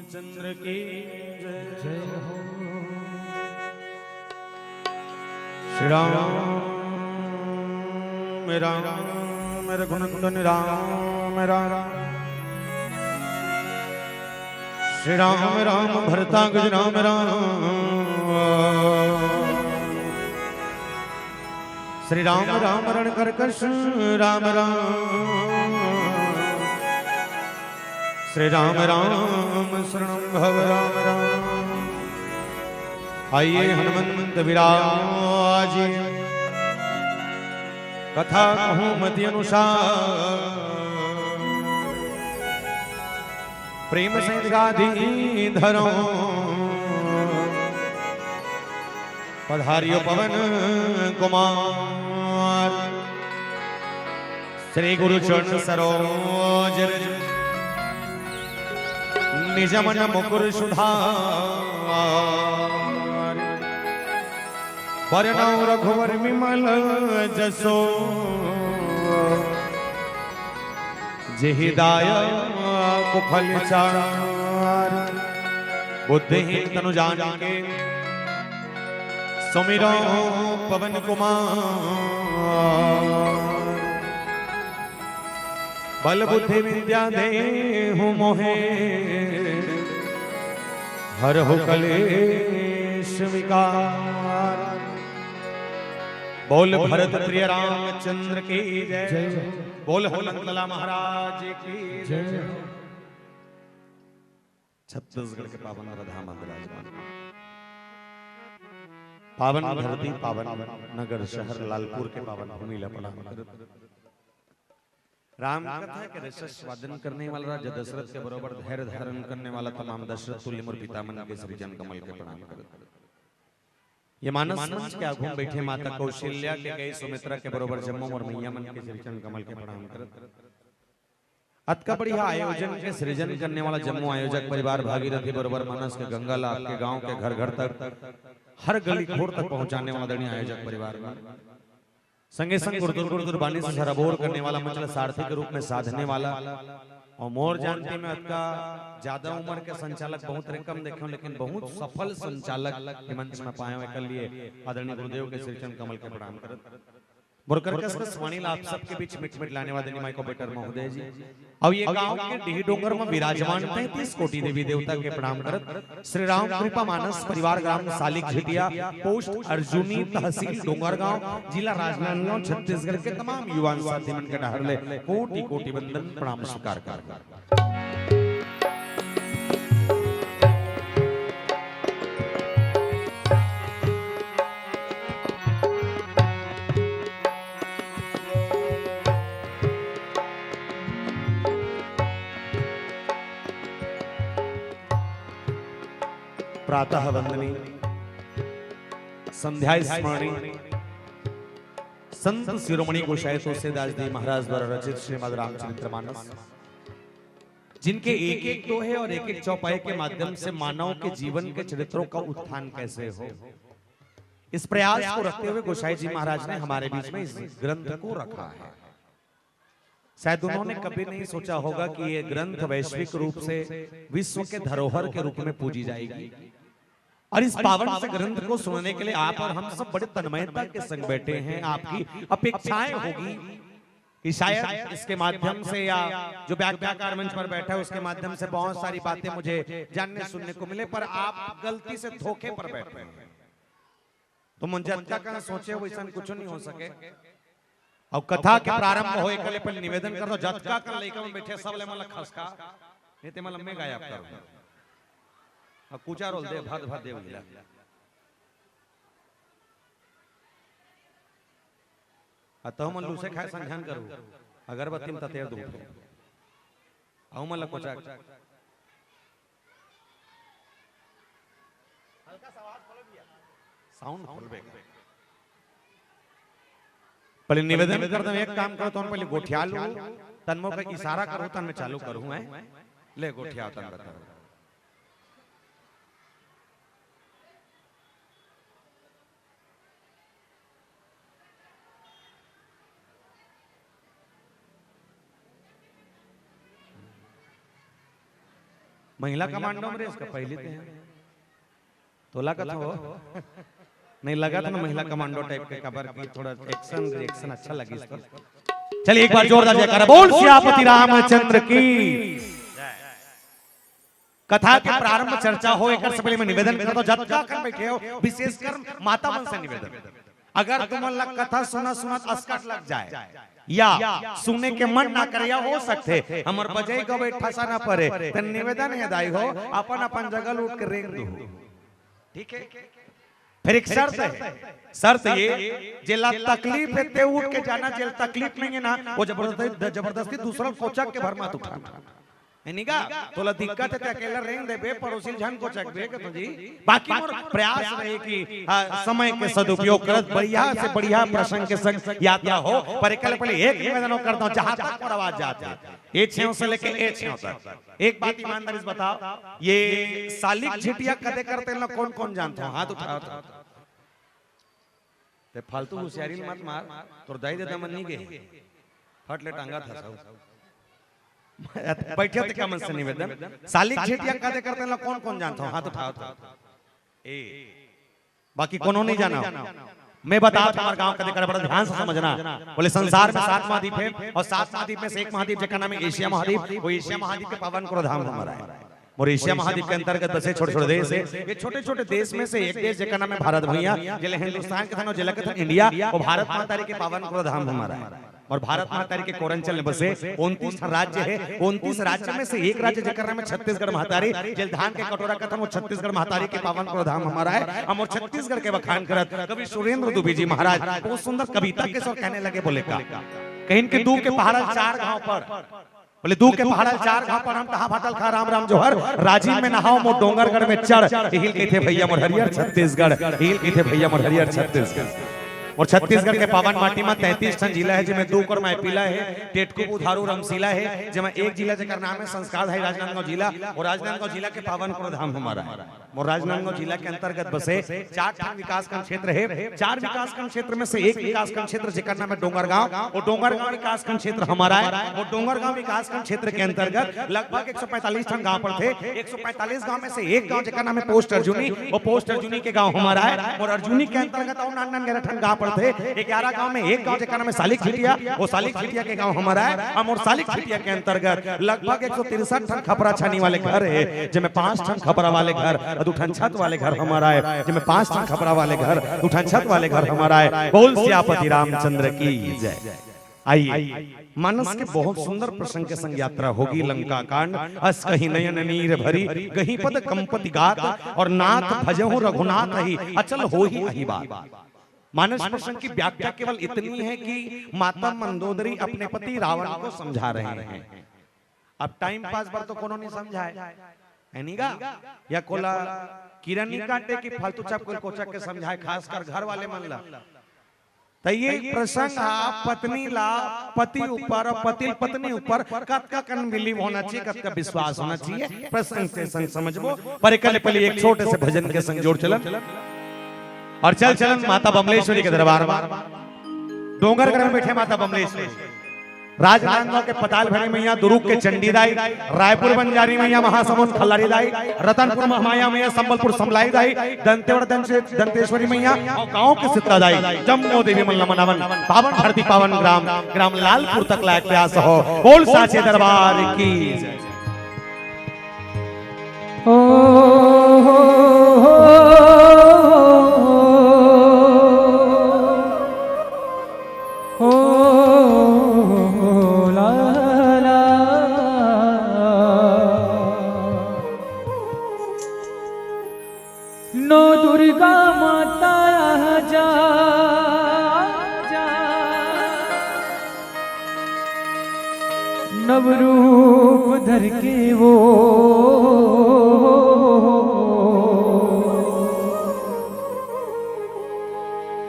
रामचंद्र की जय हो। श्री राम राम रघुनंदन राम राम। श्री राम राम भरतांगज राम राम। श्री राम राम रण कर्कश राम राम। श्री राम राम शरणं भव राम राम। आइए हनुमंत विराज कथा कहूँ मति अनुसार। प्रेम से गाधी धरो पधारियो पवन कुमार। श्री गुरु चरण सरोज निज मन मुकुर सुधार। वरनौ रघुवर विमल जसो जेहिदायक फल चार। बुद्धिहीन तनु जानिके सुमिरो पवन कुमार। बल बुद्धि विद्या देहु मोहे हरहु कलेश विकार। बोल भरत प्रिय रामचंद्र की जय। बोल हनुमंतला महाराज की जय। छत्तीसगढ़ के पावन धाम विराजमान पावन धरती पावन नगर शहर लालपुर के पावन भूमि लपना राम कथा के रस स्वादन करने वाला राजा दशरथ के बरोबर धैर्य धारण करने वाला तमाम दशरथ तुल्य मोर पितामह के सृजन कमल के प्रणाम करत। ये मानस मंच के आगू बैठे माता कौशल्या के गई सुमित्रा के बरोबर जम्मू और मैया मन के सृजन कमल के प्रणाम करत। अत का बढ़िया आयोजन के सृजन करने वाला जम्मू आयोजक परिवार भागीरथी बरोबर मानस के गंगाला आपके गांव के घर घर तक हर गली खोर तक पहुंचाने वाला दरणीय आयोजक परिवार संगे संग गुरुदुर बानी से सरबोर करने वाला मतलब सारथी के रूप में साधने वाला और मोर जानती में का ज्यादा उम्र के संचालक बहुत कम देखे लेकिन बहुत सफल संचालक मंच में पाए हुए कर लिए आदरणीय गुरुदेव के सृजन कमल के प्रणाम करत। वाणी आप सबके बीच मिट मिट लाने वाले निमाई को बेटर महोदय जी और ये गांव के डीह डोंगर में विराजमान 33 कोटि देवी देवता के प्रणाम करत। श्री राम कृपा मानस परिवार ग्राम सालिक झिटिया पोस्ट अर्जुनी तहसील डोंगरगांव जिला राजनांदगांव छत्तीसगढ़ के तमाम युवा साथी मन के डहर ले कोटि कोटि वंदन प्रणाम स्वीकार कर। प्रातः वंदनी संध्या स्मरणी संत शिरोमणि गोसाई तुलसीदास जी महाराज द्वारा रचित श्रीमद् रामचरितमानस जिनके एक एक दोहे और एक एक चौपाई के माध्यम से मानव के जीवन के चरित्रों का उत्थान कैसे हो इस प्रयास को रखते हुए गोसाई जी महाराज ने हमारे बीच में इस ग्रंथ को रखा है। शायद उन्होंने कभी नहीं सोचा होगा कि ये ग्रंथ वैश्विक रूप से विश्व के धरोहर के रूप में पूजी जाएगी और इस पावन से ग्रंथ को सुनने के लिए आप और हम सब बड़े तन्मयता के संग बैठे हैं। आपकी अपेक्षाएं होगी कि शायद इसके माध्यम से या जो व्याख्याकार मंच पर बैठा है उसके माध्यम से बहुत सारी बातें मुझे जानने सुनने को मिले, पर आप गलती से धोखे पर बैठे हैं। तो मुझे कहाँ सोचे वैसा कुछ नहीं हो सके। और कथा के प्रारंभ होए कले पहले निवेदन कर दो जतका कर लेकर में बैठे सब ले मला खसका नहीं ते मला में गायब कर अब कुचा रोल दे भात भात देव लीला अतः मन लूसे खाए संध्यान करू अगरबत्ती में ततेर दूं आउ मला कुचा हल्का आवाज खोल दिया साउंड खोल बे पहले निवेदन कर दो एक काम करो तो पहले गोठिया लो तन्मो का इशारा करो तन मैं चालू करूं है ले गोठिया तन बता महिला कमांडो में इसका पहले थे तो लगा था वो नहीं लगा था ना महिला कमांडो टाइप के कबर की थोड़ा एक्शन रिएक्शन अच्छा लगी इसका। चलिए एक बार जोरदार जयकारा बोल सियापति रामचंद्र की। कथा के प्रारंभ चर्चा हो एक से पहले मैं निवेदन करता हूं जब कर बैठे हो विशेषकर माता बन से निवेदन, अगर तुम कथा सुना सुना अस्कट लग जाए या सुनने के मन ना करे या हो सकते हमर बजाई को बैठा सा ना पड़े तो निवेदन है दाई हो अपन अपन जगह उठ के रेंग दो, ठीक है। फिर एक शर्त ये जेला तकलीफ है ते उठ के जाना, जेल तकलीफ नहीं है ना वो जबरदस्ती दूसरा कोचक के भर मत उठा निगा तोला दिक्कत है अकेला रेंग देबे पड़ोसी जन को चकबे के तुझी बाकी मोर प्रयास रहे कि समय के सदुपयोग करत बढ़िया से बढ़िया प्रसंग के संग यात्रा हो। पर एकल पहले एक निवेदन करता हूं जहां तक पर आवाज जाती है ए छेव से लेके ए छेव तक एक बात ईमानदारी से बताओ ये सालिक झिटिया कदे करते हैं कौन कौन जानते हो हाथ उठाओ ते फालतू होशियारी मत मार तोर दाई दे दमन नहीं गे फट ले टांगा था सब बैठे थे क्या मन से निवेदन सालिक झिटिया कदे करते हैं कौन कौन जानता हूं हाथ उठाओ ए बाकी कोनो नहीं जाना मैं बता हमारे गांव कदे कर बड़ा ध्यान से समझना। बोले संसार में 7 महाद्वीप है और 7 महाद्वीप में से एक महाद्वीप जिसका नाम है एशिया महाद्वीप, वो एशिया महाद्वीप के पावन को धाम हमारा है और एशिया महाद्वीप के अंतर्गत 10 छोटे छोटे देश है। ये छोटे छोटे देश में से एक देश जिसका नाम है भारत भैया, जिले हिंदुस्तान के थानो जिले के इंडिया और भारत माता के पावन को धाम हमारा है। और भारत माता के कोरंचल में बसे 29 राज्य है। 29 राज्य में से एक राज्य जिसका नाम है छत्तीसगढ़ महातारी, जेल धान के कटोरा कथन वो छत्तीसगढ़ महातारी के पावन को धाम हमारा है। हम और छत्तीसगढ़ के बखान करत कवि सुरेंद्र दुबे जी महाराज बहुत सुंदर कविता के स्वर कहने लगे, बोले का कहीं के दूर के पहाड़ 4 गांव पर, बोले दूर के पहाड़ 4 गांव पर हम कहा भाटल खा राम राम जोहर राजीव में नहाओ मो डोंगरगढ़ में चढ़ हिल के थे भैया मोर हरियर छत्तीसगढ़, हिल के थे भैया मोर हरियर छत्तीसगढ़। और छत्तीसगढ़ के पावन माटी में 33 ठन जिला है जिसमें 2 कर मैपिला है, टेटको बुधारू रमसीला है, जिसमें एक जिला जिसका नाम है संस्कार है राजनांदगांव जिला। और राजनांदगांव जिला के पावन को धाम हमारा है। और राजनांदगांव जिला के अंतर्गत बसे 4 विकासखंड क्षेत्र है। 4 विकासखंड क्षेत्र में से एक विकासखंड क्षेत्र जिसका नाम है डोंगरगांव, और डोंगरगांव विकासखंड क्षेत्र हमारा है। और डोंगरगांव विकासखंड क्षेत्र के अंतर्गत लगभग 145 ठन गांव पर थे। 145 गांव में से एक गांव जिसका नाम है पोस्ट अर्जुनी, और पोस्ट अर्जुनी के गांव हमारा है। और अर्जुनी के अंतर्गत और 99 ठन गांव थे। 11 गांव में एक गांव जिसका नाम है सालिक झिटिया, वो सालिक झिटिया के गांव हमारा है। हम और सालिक झिटिया के अंतर्गत लगभग 163 ठन खपरा छानी वाले घर है, जिसमें 5 ठन खपरा वाले घर, 2 ठन छत वाले घर हमारा है, जिसमें 5 ठन खपरा वाले घर, 2 ठन छत वाले घर हमारा है। बोल सियापति रामचंद्र की जय। आइए मानस के बहुत सुंदर प्रसंग के संग यात्रा होगी। लंका कांड अस कहीं नयन नीर भरी गहीं पद कंपति गात, और नाथ भजहु रघुनाथ ही अचल हो ही अहि बात। मानस प्रसंग की व्याख्या केवल इतनी है कि माता मंदोदरी अपने पति रावण को समझा रहे हैं। अब टाइम पास पर तो कोनो नहीं समझाए एनीगा या कोला किरण नहीं काटे कि फालतू चप कोल कोचक के समझाए, खासकर घर वाले मन ला। तो ये प्रसंग पत्नी ला पति ऊपर और पति पत्नी ऊपर कतका कन बिलीव होना चाहिए, कतका विश्वास होना चाहिए, प्रसंग से संग समझबो। पर पहले एक छोटे से भजन के संग जोड़ चलन और चल चलन माता बमलेश्वरी के दरबार में। डोंगरगढ़ में बैठे माता बमलेश्वरी, राजनांदगांव के पताल भरी मैया, दुर्ग के चंडीदाई, रायपुर बंजारी मैया, महासमुंद खल्लारी दाई, रतनपुर महामाया मैया, संबलपुर समलाई दाई, दंतेवड़ दंतेश्वरी मैया और गांव के सित्रा दाई, जम्मो देवी मल्ला मनावन पावन धरती पावन ग्राम लालपुर तक लायक प्यास हो। बोल साचे दरबार की जय। नो दुर्गा माता जा नवरूप धर के वो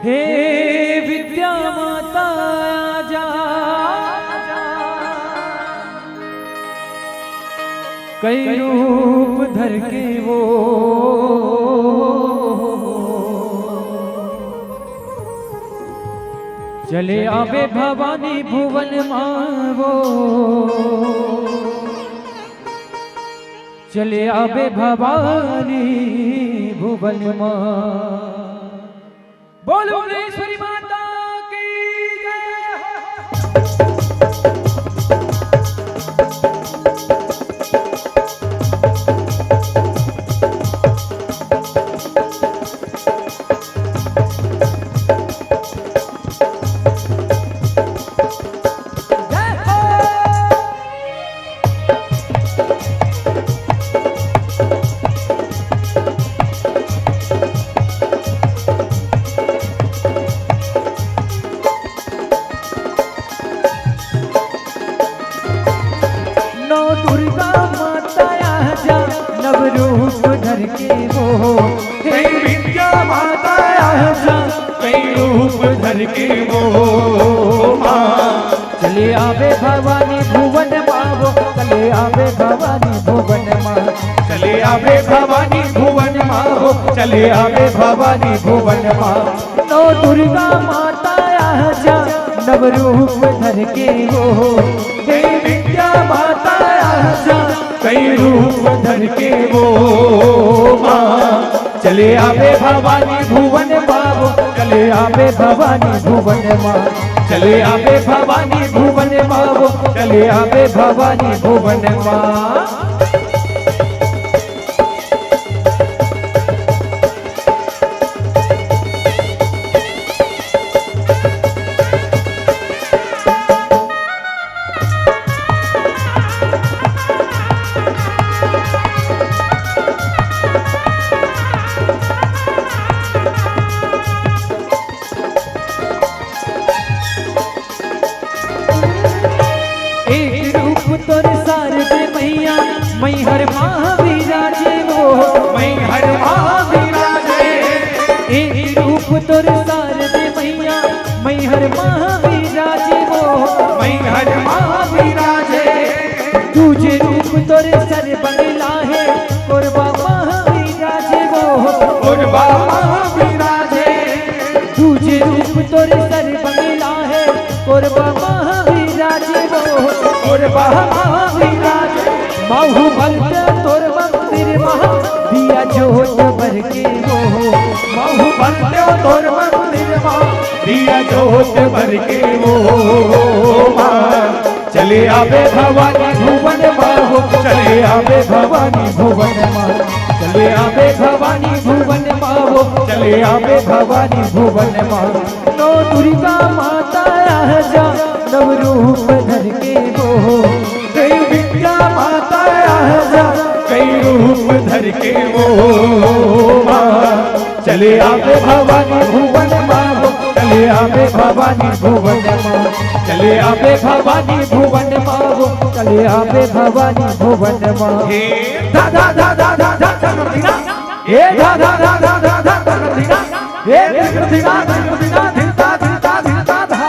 हे विद्या माता जा कई रूप धर के वो चले आवे भवानी भुवन मावो चले आवे भवानी भुवन मां। बोलो भुवनेश्वरी माता की रूप धर के वो हे विद्या माता आजा, कई रूप धर के वो माँ। चले आवे भवानी भुवन माँ, चले आवे भवानी भुवन माँ, चले आवे भवानी भुवन माँ, चले आवे भवानी भुवन माँ। नौ दुर्गा माता आजा, नव रूप धर के वो हे विद्या माता आजा, कई रूप धर के वो माँ। चले आवे भवानी भुवन माँ, चले आवे भवानी भुवन माँ, चले आवे भवानी भुवन माँ, चले आवे भवानी भुवन माँ। तोरे सारदे मैया मैहर महावीराजे वो मैहर महावीराजे। एक रूप तोरे सारदे मैया मैहर महावीराजे वो मैहर महावीराजे। दूजे रूप तोरे सर बंगला है कोरबा महावीराजे वो कोरबा महावीराजे। दूजे रूप तोरे सर बंगला है कोरबा महावीराजे वो कोरबा महावीराजे। महु भक्त तोर मंदिर महा दिया जोत भर के वो महु भक्त तोर मंदिर महा दिया जोत भर के वो माँ। चले आवे भवानी भुवन माँ, चले आवे भवानी भुवन माँ, चले आवे भवानी भुवन माँ, चले आवे भवानी भुवन माँ। नौ दुर्गा माता आजा, नव रूप धर के वो कई विद्या माता आजा, कई रूप धर के वो माँ। चले आवे भवानी भुवन माँ, चले आवे भवानी भुवन माँ, चले आवे भवानी भुवन माँ, चले आवे भवानी भुवन माँ। हे धा धा धा धा धा धा धरतीना, हे धा धा धा धा धा धा धरतीना, हे धरतीना धरतीना धिलता धिलता धिलता धा।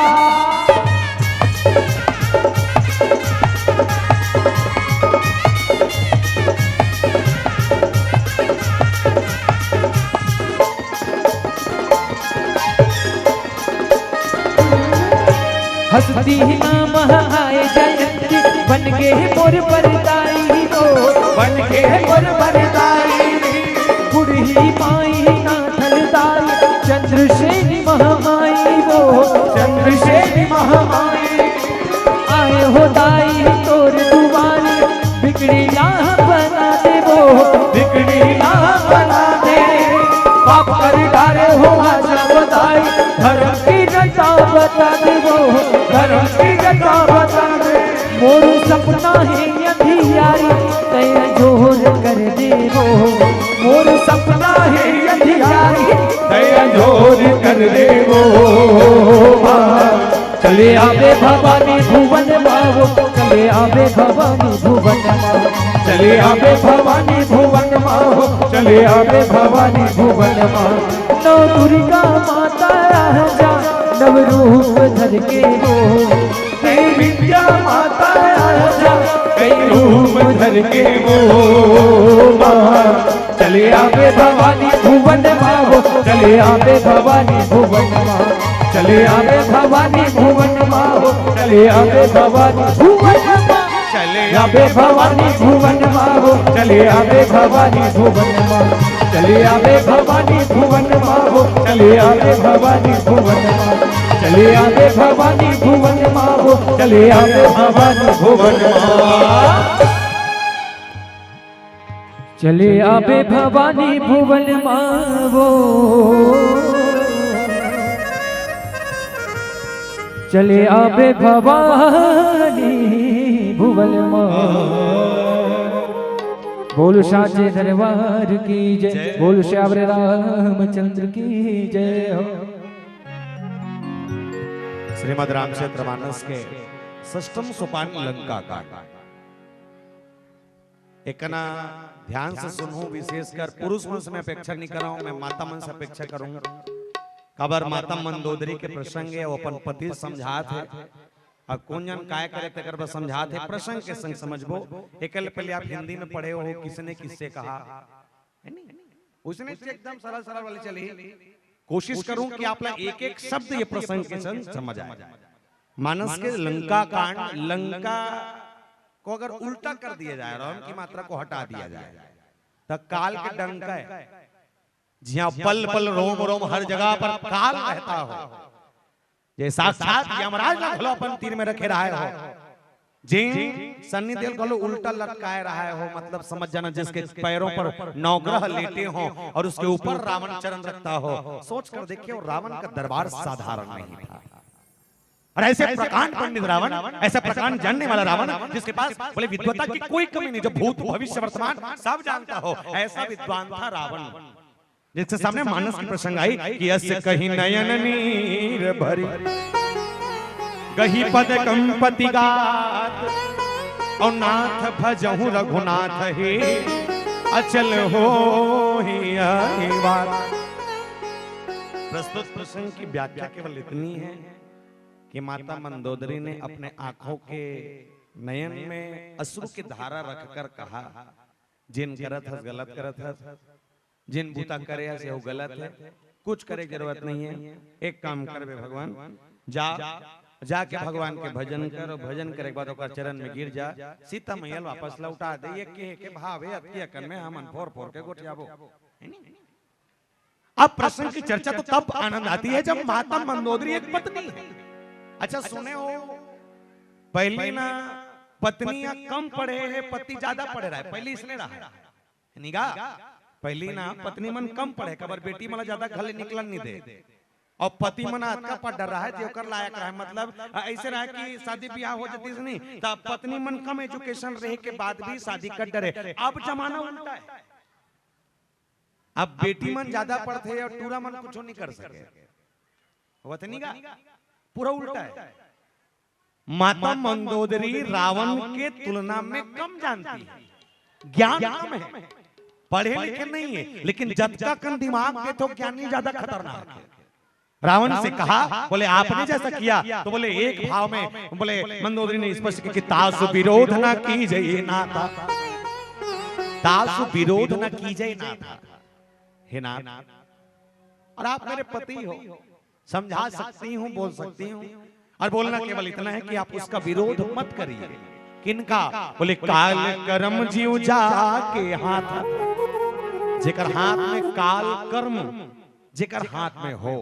हंसती नाम आए जयंती बन के मोर परदाई वो बन के मोर परदाई। बुढ़ी माई नाथलदाई चंद्रसेनी महामाई वो चंद्रसेनी महामाई। आए हो दाई तोर दुआरी बिगड़ी लाह बना दे वो बिगड़ी लाह बना दे। पाप कर डारे हो आजा बताई धर्म की जनता बता दे वो धर्म की जनता बता दे। मोर सपना है अंधियारी तय जोर कर दे वो मोर सपना है अंधियारी तय जोर कर दे वो माँ। चले आवे भवानी भुवन माँ, चले आवे भवानी भुवन माँ, चले आवे भवानी भुवन माँ, चले आवे भवानी भुवन माँ। नौ दुर्गा माता आजा, नव रूप धर के वो कई विद्या माता आजा, कई रूप धर के वो माँ। चले आवे भवानी भुवन माँ, चले आवे भवानी भुवन माँ, चले आवे भवानी भुवन माँ, चले आवे भवानी भुवन माँ। चले आवे भवानी भुवन माहो चले आवे भवानी भुवन माहो चले आवे भवानी भुवन माहो चले आवे भवानी भुवन माहो चले आवे भवानी भुवन माहो चले आवे भवानी भुवन माहो चले आवे भवानी भुवन माहो चले आवे भवानी भुवन माहो बोल साचे दरबार की जय बोल श्यावरे रामचंद्र की जय हो। श्रीमद् रामचरितमानस के षष्ठम सोपान लंका का एकना ध्यान से सुनो, विशेषकर पुरुष मन से मैं अपेक्षा नहीं कर रहा हूं, मैं माता मन से अपेक्षा करूंगा। खबर माता मंदोदरी के प्रसंग है, वो अपन पति समझात है और कौन जन काय करे तकर बस समझात है, प्रसंग के संग समझबो। एकल पहले आप हिंदी में पढ़े हो, किसने किससे कहा है नहीं, उसने एकदम सरल सरल वाली चली। कोशिश करूं कि आप एक एक शब्द ये प्रसंग के संग समझ आए। मानस के लंका कांड, लंका को अगर उल्टा कर दिया जाए, राम की मात्रा को हटा दिया जाए, तो काल के डंका है, जहां पल पल रोम रोम हर जगह पर काल रहता हो, जे साक्षात यमराज ना खलो अपन तीर में रखे रहा हो, जिन सन्नी देव को उल्टा लटकाए रहा हो, मतलब समझ जाना जिसके पैरों पर नवग्रह लेटे हो और उसके ऊपर रावण चरण रखता हो। सोच कर देखिए, रावण का दरबार साधारण नहीं था, और ऐसे प्रकांड पंडित रावण, ऐसे प्रकांड जानने वाला रावण, जिसके पास बोले विद्वता की कोई कमी नहीं, जो भूत भविष्य वर्तमान सब जानता हो, ऐसा विद्वान था रावण, जिसके सामने मानस की प्रसंग आई कि अस्य कहीं नयन नीर भरी गही पद कंपति गात और नाथ भजहु रघुनाथ हे अचल हो ही बात। प्रस्तुत प्रसंग की व्याख्या केवल इतनी है कि माता मंदोदरी ने अपने आंखों के नयन में अश्रु की धारा रखकर कहा, जिन करत हस गलत करत हस, जिन बूता करे से वो गलत है, कुछ करे जरूरत नहीं है। एक काम कर बे भगवान, जाके भगवान के भजन कर, और भजन करे के बाद ओकर चरण में गिर जा, सीता मैया वापस लौटा दे। ये के भावे अति अकन में हम फोर फोर के गोटियाबो। अब प्रसंग की चर्चा तो तब आनंद आती है जब माता मंदोदरी एक पत्नी है। अच्छा सुने हो, पहली ना पत्नियां कम पढ़े है, पति ज्यादा पढ़े रहा है, पहले इसने रहा है निगाह, पहली ना पत्नी मन कम पढ़े, कबर बेटी मला ज्यादा घले निकलन नहीं दे, और पति मन अतका पढ़ रहा है जेकर लायक रहा है, मतलब ऐसे रहा कि शादी ब्याह हो जाती है नहीं, तब पत्नी मन कम एजुकेशन रहे के बाद भी शादी कर डरे। अब जमाना उल्टा है, अब बेटी मन ज्यादा पढ़ते और टूरा मन कुछ नहीं कर सके, वतनी का पूरा उल्टा है। माता मंदोदरी रावण के तुलना में कम जानती है, ज्ञान कम है, पढ़े लिखे नहीं है, लेकिन जब का कन दिमाग के तो ज्ञानी ज्यादा खतरनाक है। रावण से कहा, बोले आपने जैसा किया, तो बोले एक भाव में बोले मंदोदरी ने स्पष्ट किया कि तासु विरोध ना कीजिए नाथा, तासु विरोध ना कीजिए नाथा, हे नाथ, और आप मेरे पति हो, समझा सकती हूँ, बोल सकती हूँ, और बोलना केवल इतना है कि आप उसका विरोध मत करिए। किनका? बोले काल कर्म जीव जा के हाथ, जेकर हाथ में काल कर्म जेकर हाथ में हो।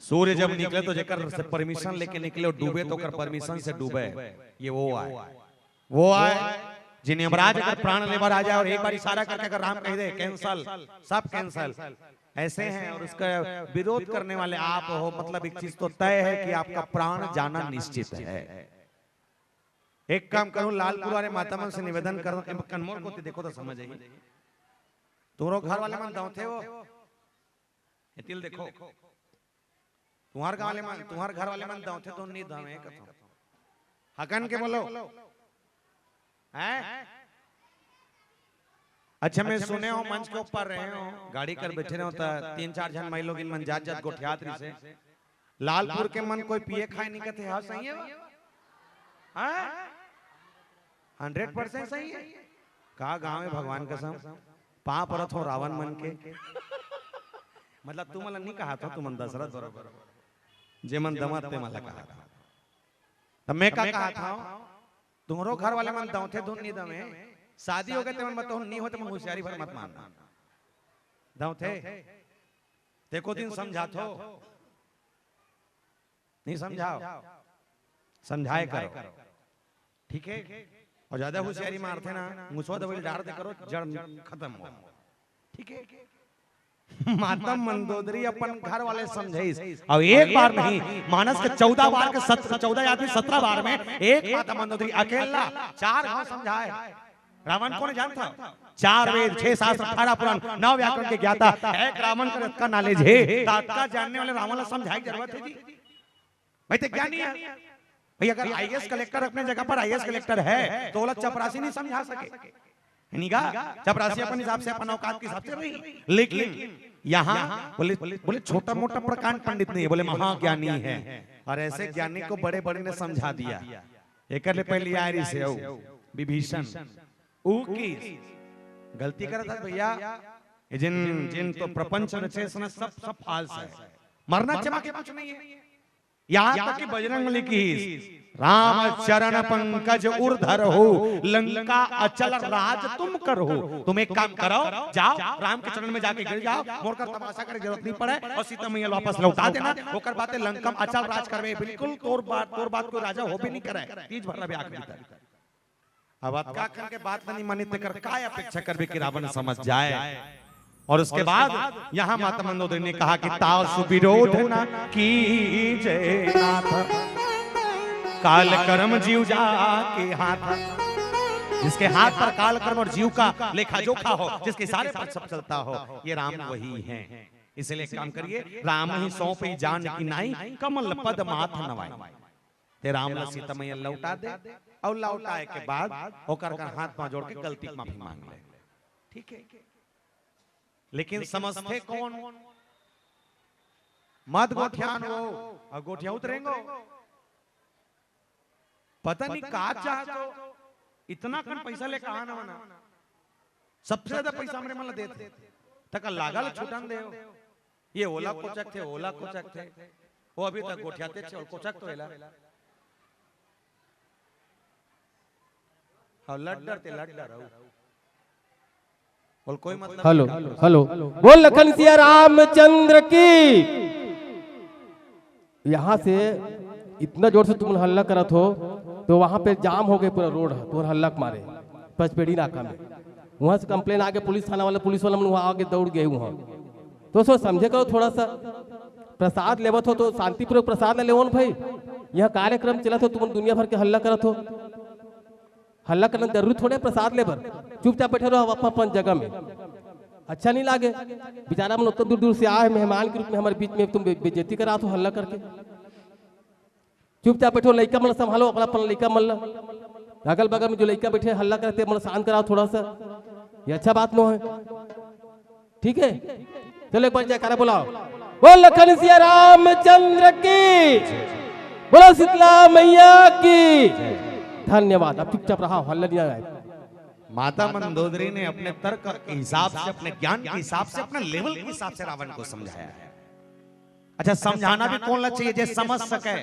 सूर्य जब निकले तो जेकर से परमिशन लेके निकले और डूबे तो कर परमिशन से डूबे, ये वो आए जिन्हें यमराज अगर प्राण लेवर आ जाए और एक बार इशारा करके अगर राम कह दे कैंसल, सब कैंसल, ऐसे हैं। और उसका विरोध करने वाले आप हो, मतलब एक चीज तो तय है कि आपका प्राण जाना निश्चित है। एक काम करो, लालपुर वाले माता मन से निवेदन करो, कन्मोर को देखो तो समझ आएगी। तुम्हारो घर वाले मन दाव थे वो तिल देखो, तुम्हार गांव वाले मन, तुम्हार घर वाले मन दाव थे तो नहीं दावे कथो हकन के बोलो हैं। अच्छा मैं सुने हो मंच के ऊपर रहे हो, गाड़ी कर बैठे रहे हो, 3-4 जन माई लोग इन मन जात जात गोठियात्री से लालपुर के मन कोई पिए खाए नहीं कहते। हाँ सही है, 100% सही है। कहा गांव है भगवान कसम, पा परत हो रावण मन के, मतलब तू मला नहीं कहा था, तू मन दशरथ बरोबर जे मन दमत ते मला कहा था, तब मैं क्या कहा था, तुम्हारो घर वाले मन दाव थे धुन नहीं दमे शादी हो गए ते मन मत नहीं होते मन होशियारी भर मत मानना दाव थे देखो दिन समझा थो नहीं समझाओ समझाए करो ठीक है और ज्यादा होशियारी मारते ना मुझको दबेल डाल दे करो जड़ खत्म हो ठीक है माता मंदोदरी अपन घर वाले समझाइस अब एक बार नहीं मानस के 14 बार के 14 आदमी 17 बार में एक माता मंदोदरी अकेला 4 गांव समझाए रावण को नहीं जानता 4 वेद 6 शास्त्र 18 पुराण 9 व्याकरण के ज्ञाता एक रावण का का नॉलेज है तात्का जानने वाले रावण को समझाने की जरूरत है जी भाई तो ज्ञानी है भाई अगर आईएएस कलेक्टर अपने जगह पर आईएएस कलेक्टर है तो वो चपरासी नहीं समझा सके निगा चपरासी अपने हिसाब से अपन औकात के हिसाब से रही लेकिन यहाँ बोले छोटा मोटा प्रकांड पंडित नहीं बोले महाज्ञानी है और ऐसे ज्ञानी को बड़े बड़े ने समझा दिया एक पहले आयरी से विभीषण की गलती करता भैया जिन जिन तो प्रपंच रचे सब फाल्स है मरना चमा के कुछ नहीं है यहाँ तक कि बजरंग लिखी राम चरण पंकज उर्धर हो लंका अचल राज तुम करो तुम एक काम करो जाओ राम के चरण में जाके गिर जाओ मोरकर तमाशा करे जरूरत नहीं पड़े और सीता मैया वापस लौटा देना होकर बातें लंका अचल राज करवे बिल्कुल तोर बात को राजा हो भी नहीं करे तीज भर रहे आखिरी तक अब का करके बात नहीं मानी कर काय अपेक्षा करबे कि रावण समझ जाए और उसके बाद यहाँ माता मंदोदरी ने कहा कि ताव सुविरोध न कीजय नाथ काल कर्म जीव जा के हाथ जिसके हाथ पर काल कर्म और जीव का लेखा जोखा हो जिसके सारे पर सब चलता हो ये राम वही हैं इसलिए काम करिए राम ही सौंपे जान की नाई कमल पद माथ नवाई ते राम ला सीता मैया लौटा दे और लौटाए के बाद होकर कर हाथ पांव जोड़ के गलती माफी मांग ले ठीक है लेकिन समझते कौन मत गोठियान वो और गोठिया उतरेंगे पता नहीं कहा चाहते इतना कम पैसा ले कहा ना बना सबसे ज्यादा पैसा हमरे मन देते तक लागल छुटन दे ये ओला कोचक थे वो अभी तक गोठियाते थे और कोचक तो एला और लड्डर बोल कोई मतलब हेलो हेलो बोल लखन सिया रामचंद्र की यहाँ से इतना जोर से तुम हल्ला करत हो तो वहाँ पे जाम हो गए पूरा रोड तो हल्ला मारे पचपेड़ी नाका में वहाँ से कंप्लेन आगे पुलिस थाना वाला पुलिस वाला वहाँ आगे दौड़ गए वहाँ तो सो समझे करो थोड़ा सा प्रसाद लेवत हो तो शांतिपूर्वक प्रसाद ले भाई यह कार्यक्रम चला तो तुम दुनिया भर के हल्ला करत हो हल्ला करना जरूरी थोड़े प्रसाद ले भर चुपचाप बैठे रहो अपन जगह में अच्छा नहीं लागे बेचारा मन उतना दूर दूर से आए मेहमान के रूप में हमारे बीच में तुम बेइज्जती करा तो हल्ला करके चुपचाप बैठो लड़का मन संभालो अपना अपना लड़का मन अगल बगल में जो लड़का बैठे हल्ला करते मन शांत कराओ थोड़ा सा ये अच्छा बात नो है ठीक है चलो एक बार जयकारा बुलाओ बोल लखन सिया रामचंद्र की बोलो शीतला मैया की धन्यवाद अब चुपचाप रहा हल्ला नहीं आए माता मंदोदरी ने अपने तर्क के हिसाब से अपने ज्ञान के हिसाब से अपने लेवल के हिसाब से रावण को समझाया है अच्छा समझाना भी कौन लग चाहिए जैसे समझ सके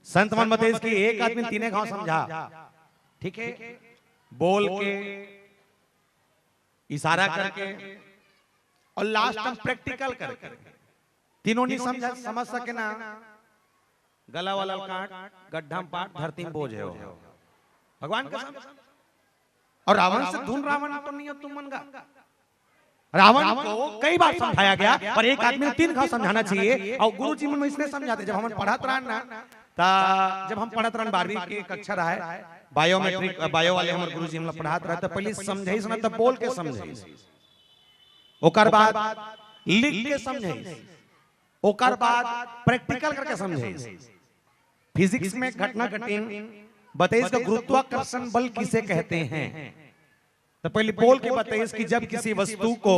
संत मन मत की एक आदमी 3 गांव समझा ठीक है बोल के इशारा करके और लास्ट में प्रैक्टिकल करके तीनों नहीं समझा समझ सके ना गला वाला काट गड्ढा में पाट धरती में बोझ है भगवान का और रावण से धुन रावण तो नहीं तुम मन का रावण को कई बार समझाया गया पर एक आदमी 3 गांव समझाना चाहिए और गुरु जी में इसलिए समझाते जब हम पढ़त रहन ना जब हम पढ़त रहन 12वीं की कक्षा रहा बायोमेट्रिक बायो वाले हमारे गुरु जी हम पढ़ात रहे तो पहले समझाई सुना तब बोल के समझाई ओकर बाद लिख के समझाई ओकर बाद प्रैक्टिकल करके समझाई फिजिक्स में घटना घटिन बताइए का गुरुत्वाकर्षण बल किसे कहते हैं तो पहले बोल के बताइए कि जब किसी वस्तु को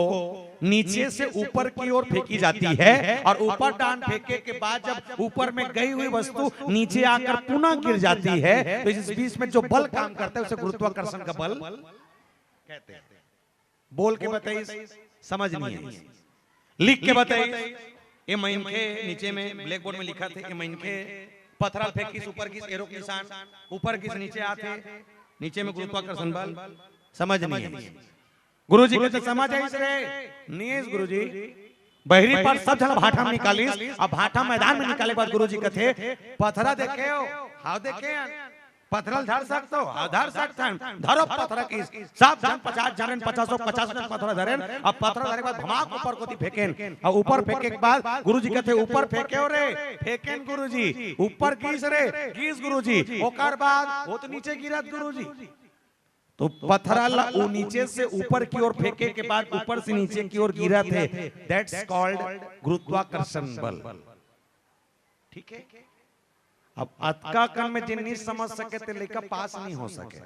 नीचे से ऊपर की ओर फेंकी जाती है और ऊपर डांड फेंके के बाद जब ऊपर में गई हुई वस्तु नीचे आकर पुनः गिर जाती है तो इस बीच में जो बल काम करता है उसे गुरुत्वाकर्षण का बल कहते हैं बोल के बताइए समझ नहीं है लिख के बताइए ये मैन के नीचे में ब्लैक बोर्ड में लिखा था कि मैन के पत्थर फेंकिस ऊपर किस एरो के निशान, ऊपर किस नीचे आते, नीचे में गुरुत्वाकर्षण बल। समझ नहीं है गुरुजी के तो समझ आई रे नीस गुरुजी बहरी पर सब जन भाटा में निकालिस। अब भाटा मैदान में निकाले बाद गुरुजी कथे पत्थरा देखे हो हाउ देखे पत्थरल धर सकते हो धर सकते हैं धरो पत्थर की सब जन 50 जन 50 जन पत्थर धरे। अब पत्थर धरे के बाद धमाक ऊपर को फेंकेन और ऊपर फेंके के बाद गुरुजी कहते ऊपर फेंके हो रे फेंकेन गुरुजी ऊपर गिस रे गिस गुरुजी ओकर बाद वो तो नीचे गिरत गुरुजी। तो पत्थरल वो नीचे से ऊपर की ओर फेंके के बाद ऊपर से नीचे की ओर गिरा थे, दैट्स कॉल्ड गुरुत्वाकर्षण बल। ठीक है। अब अतका कण में जिन नहीं समझ सके थे लेकर पास नहीं हो सके।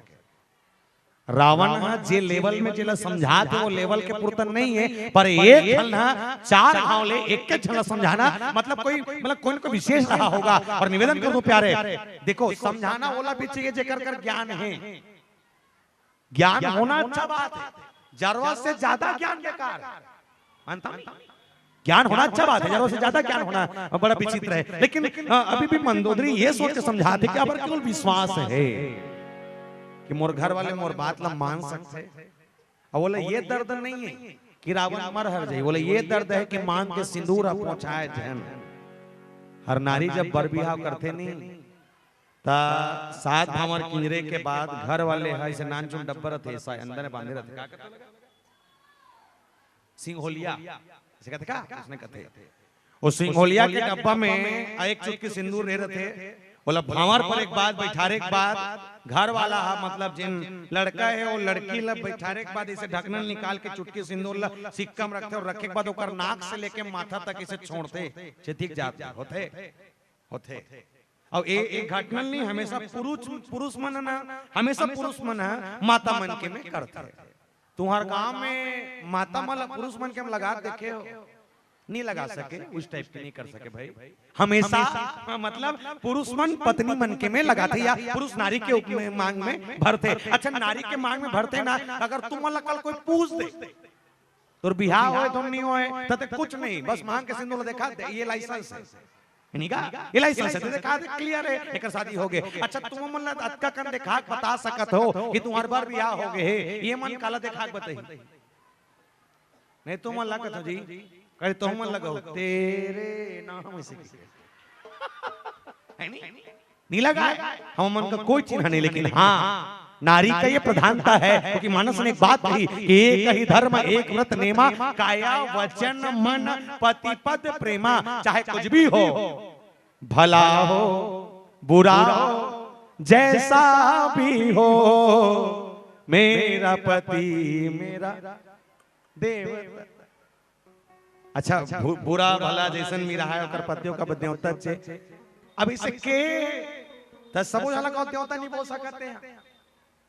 रावण जे लेवल में जिला समझा थे वो लेवल के पुरतन नहीं है, पर एक छलना चार हावले एक के छलना समझाना मतलब कोई को विशेष रहा होगा। और निवेदन करूं प्यारे देखो समझाना वाला भी चाहिए जेकर कर ज्ञान है। ज्ञान होना अच्छा बात है, जरूरत से ज्यादा ज्ञान बेकार है। ज्ञान होना अच्छा बात है, जरूरत से ज्यादा ज्ञान होना बड़ा विचित्र है। लेकिन अभी भी मंदोदरी ये सोच के समझाते कि अगर केवल विश्वास है कि मोर घर वाले मोर बात ला मान सकते, और बोले ये दर्द नहीं है कि रावण मर हर जाए, बोले ये दर्द है कि मांग के सिंदूर पहुंचाए जैन। हर नारी जब बर बिहाव करते नहीं ता सात भंवर किंजरे के बाद घर वाले है इसे नान चुन डब्बर रहते ऐसा अंदर बांधे रहते का कहते सिंघोलिया इसे कहते का उसने कहते वो सिंघोलिया के डब्बा में एक चुटकी सिंदूर रह रहे थे। बोला भंवर पर एक बात बैठारे के बाद घर वाला है मतलब जिन लड़का है वो लड़की ला बैठारे के बाद इसे ढकनन निकाल के चुटकी सिंदूर ला सिक्का में रखते और रखे के बाद ओकर नाक से लेके माथा तक इसे छोड़ते चितिक जाते होते। और एक घटना नहीं हमेशा पुरुष मन ना हमेशा पुरुष मन माता मन के में करते। तुम्हारे गांव में माता मन पुरुष मन के हम लगा देखे हो नहीं लगा सके उस टाइप के नहीं कर सके भाई। हमेशा मतलब पुरुष मन पत्नी मन के में लगाते या पुरुष नारी के मांग में भरते। अच्छा नारी के मांग में भरते ना अगर तुम कल कोई पूछ दे तो बिहार हो तुम नहीं होए तो कुछ नहीं बस मांग के सिंदूर देखा ये लाइसेंस है ये लाइसेंस है देखा दे क्लियर है एक शादी हो गए। अच्छा तुम मन अतका कन देखा बता सकत हो कि तुम्हार बार बियाह हो गए ये मन काला देखा बताई नहीं तुम मन लगत हो जी कहे तुम मन लगो तेरे नाम से है नहीं लगा हम मन का कोई चिन्ह नहीं। लेकिन हाँ नारी का ये प्रधानता है क्योंकि मानस ने एक बात कही एक ही धर्म एक व्रत नेमा काया वचन मन पति पद प्रेमा। चाहे कुछ भी हो भला हो बुरा हो जैसा भी हो मेरा पति मेरा देव। अच्छा बुरा भला जैसन भी रहा है और पतियों का देवता छे। अब इसे के तो सब जाला का देवता नहीं बोल सकते हैं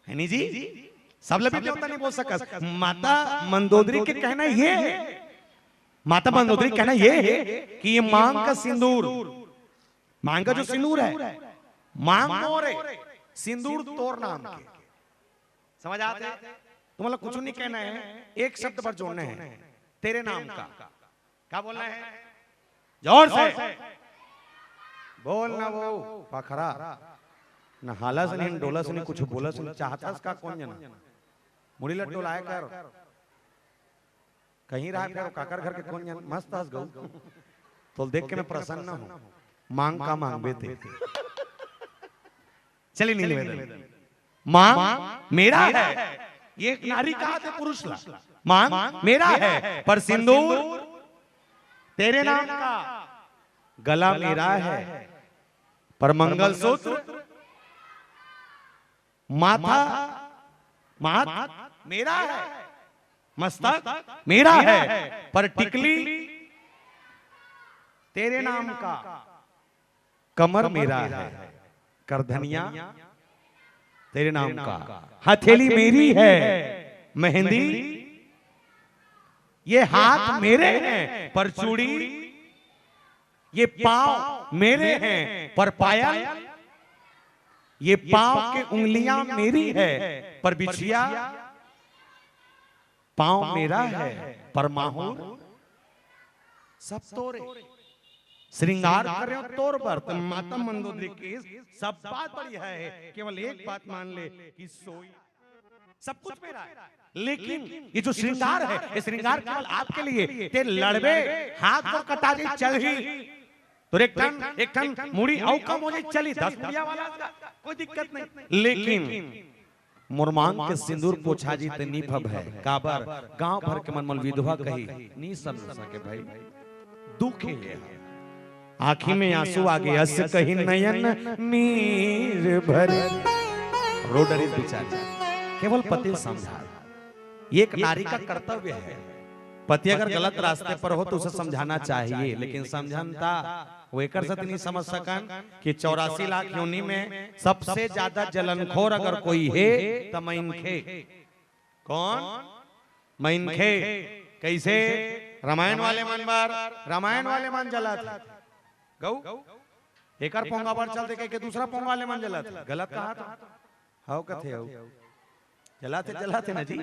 है नहीं जी सब लभी देवता नहीं बोल सकता। माता मंदोदरी के कहना ये है माता मंदोदरी कहना ये है कि ये मांग का सिंदूर मांग का जो सिंदूर है मांग मोर है सिंदूर तोर नाम के समझ आते तुम लोग कुछ नहीं कहना है एक शब्द पर जोड़ना है तेरे नाम का क्या बोलना है जोर से बोलना वो पखरा न हाला से नहीं डोला से नहीं कुछ बोला से नहीं चाहता इसका कौन जना मुड़ी लट डोलाए कर कहीं रहा कर काकर घर के कौन जना मस्त हंस गऊ तो देख के मैं प्रसन्न हूं मांग का मांग बेते चलिए नहीं निवेदन मांग मेरा है ये नारी कहा थे पुरुष ला मांग मेरा है पर सिंदूर तेरे नाम का गला मेरा है पर मंगलसूत्र माथा मेरा है मस्तक मेरा है पर टिकली तेरे नाम का कमर मेरा है करधनिया तेरे नाम का हथेली मेरी है मेहंदी ये हाथ मेरे हैं पर चूड़ी ये पांव मेरे हैं पर पायल ये पांव के उंगलियां मेरी है पर बिछिया पांव मेरा है पर माहौर सब तोरे श्रृंगार कर रहे हो तोर बर्त माता मंदोदरी की सब बात बढ़िया है, केवल एक बात मान ले कि सोई सब कुछ मेरा है, लेकिन ये जो श्रृंगार है ये श्रृंगार केवल आपके लिए। ते लड़बे हाथ को कटा दे चल ही तो एक टन मुड़ी औ कम हो जाए चली 10 मुड़िया वाला कोई दिक्कत नहीं, लेकिन मुरमांग के सिंदूर पोछा जी ते निभव है काबर गांव भर के मनमल विधवा कही नी समझ सके भाई दुख है आँखी में आंसू आ गए अस कही नयन नीर भर रोडरी बेचारी केवल पति समझा। एक नारी का कर्तव्य है, पति अगर गलत रास्ते पर हो तो उसे समझाना चाहिए, लेकिन समझनता वो एक नहीं समझ सकन कि 84 लाख योनि में सबसे ज्यादा जलनखोर अगर कोई है तो मैनखे। कौन? मैनखे। कैसे? रामायण वाले मन बार रामायण वाले मन जला था गौ एक पोंगा पर चलते कह के दूसरा पोंगा वाले मन जला था, गलत कहा था हाउ कथे हाउ जलाते ना जी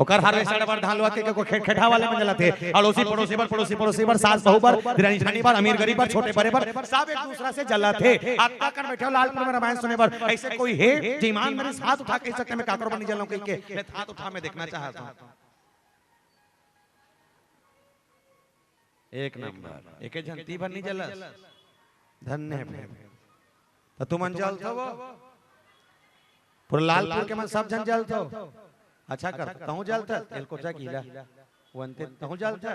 ओकर हार्वेस्टर पर धान लुआ के को खेठा वाले में जलाते अड़ोसी पड़ोसी पर सास बहू पर दिरानी जेठानी पर अमीर गरीब पर छोटे बड़े पर सब एक दूसरा से जलाते। आत्मा कर बैठे हो लालपुर में रामायण सुने पर ऐसे कोई है जो ईमान मेरे हाथ उठा के सकते मैं काकर बनी जलाऊं कह के मैं हाथ उठा मैं देखना चाहता हूं। एक नंबर एके जनती भर नहीं जलस धन्य है तो तुम जल तो वो पूरा लालपुर के मन सब जन जलता अच्छा कर तहु जलता तेल को जा गीला वनते तहु जलता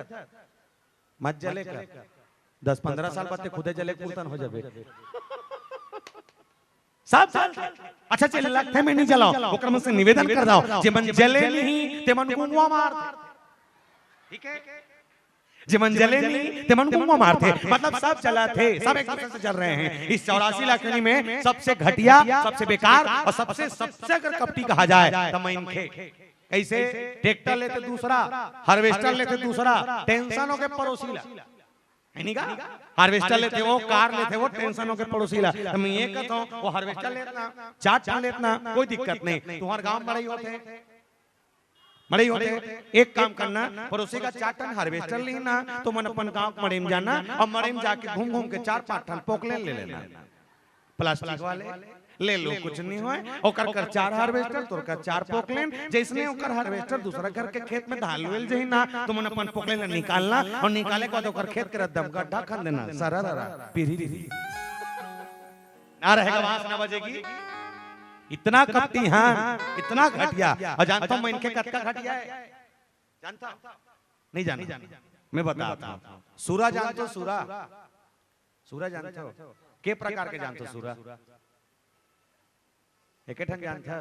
मत जले कर 10-15 साल बाद खुदे जले कुलतन हो जाबे सब जलता। अच्छा चले लगते में नहीं जलाओ ओकर मन से निवेदन कर दाओ जे मन जले नहीं ते मन गुंगवा मार ठीक है जे मन जले नहीं ते मन गुंगवा मारते मतलब सब जलाते सब एक दूसरे से जल रहे हैं। इस 84 लाख योनि में सबसे घटिया सबसे बेकार और सबसे अगर कपटी कहा जाए तो मैनखे। कैसे? ट्रैक्टर लेते दूसरा हार्वेस्टर लेते दूसरा टेंशनों के पड़ोसीला है नहीं का हार्वेस्टर लेते वो कार लेते वो टेंशनों के पड़ोसीला तो मैं ये कहता हूं वो हार्वेस्टर लेतना चाट लेतना कोई दिक्कत नहीं तुम्हारे गांव बड़े होते एक काम करना पड़ोसी का 4 टन हार्वेस्टर लेना तो मन अपन गांव मड़ेम जाना और मड़ेम जाके घूम घूम के 4-5 टन पोकलेन ले लेना प्लास्टिक वाले ले लो कुछ नहीं होए ओकर कर 4 हार्वेस्टर तोर का 4 पोकलेन जैसने ओकर हार्वेस्टर दूसरा घर के खेत में धान लुएल जही ना तो मन अपन पोकलेन निकालना और निकाले के बाद ओकर खेत के रद्दम गड्ढा खन देना सारा पीढ़ी ना रहेगा वास ना बजेगी। इतना कपटी हाँ इतना घटिया और जानता हूं मैं इनके कद का घटिया है जानता नहीं जाना मैं बताता हूं। सूरा जानते हो सूरा जानते हो के प्रकार के जानते हो सूरा एक ठन जानता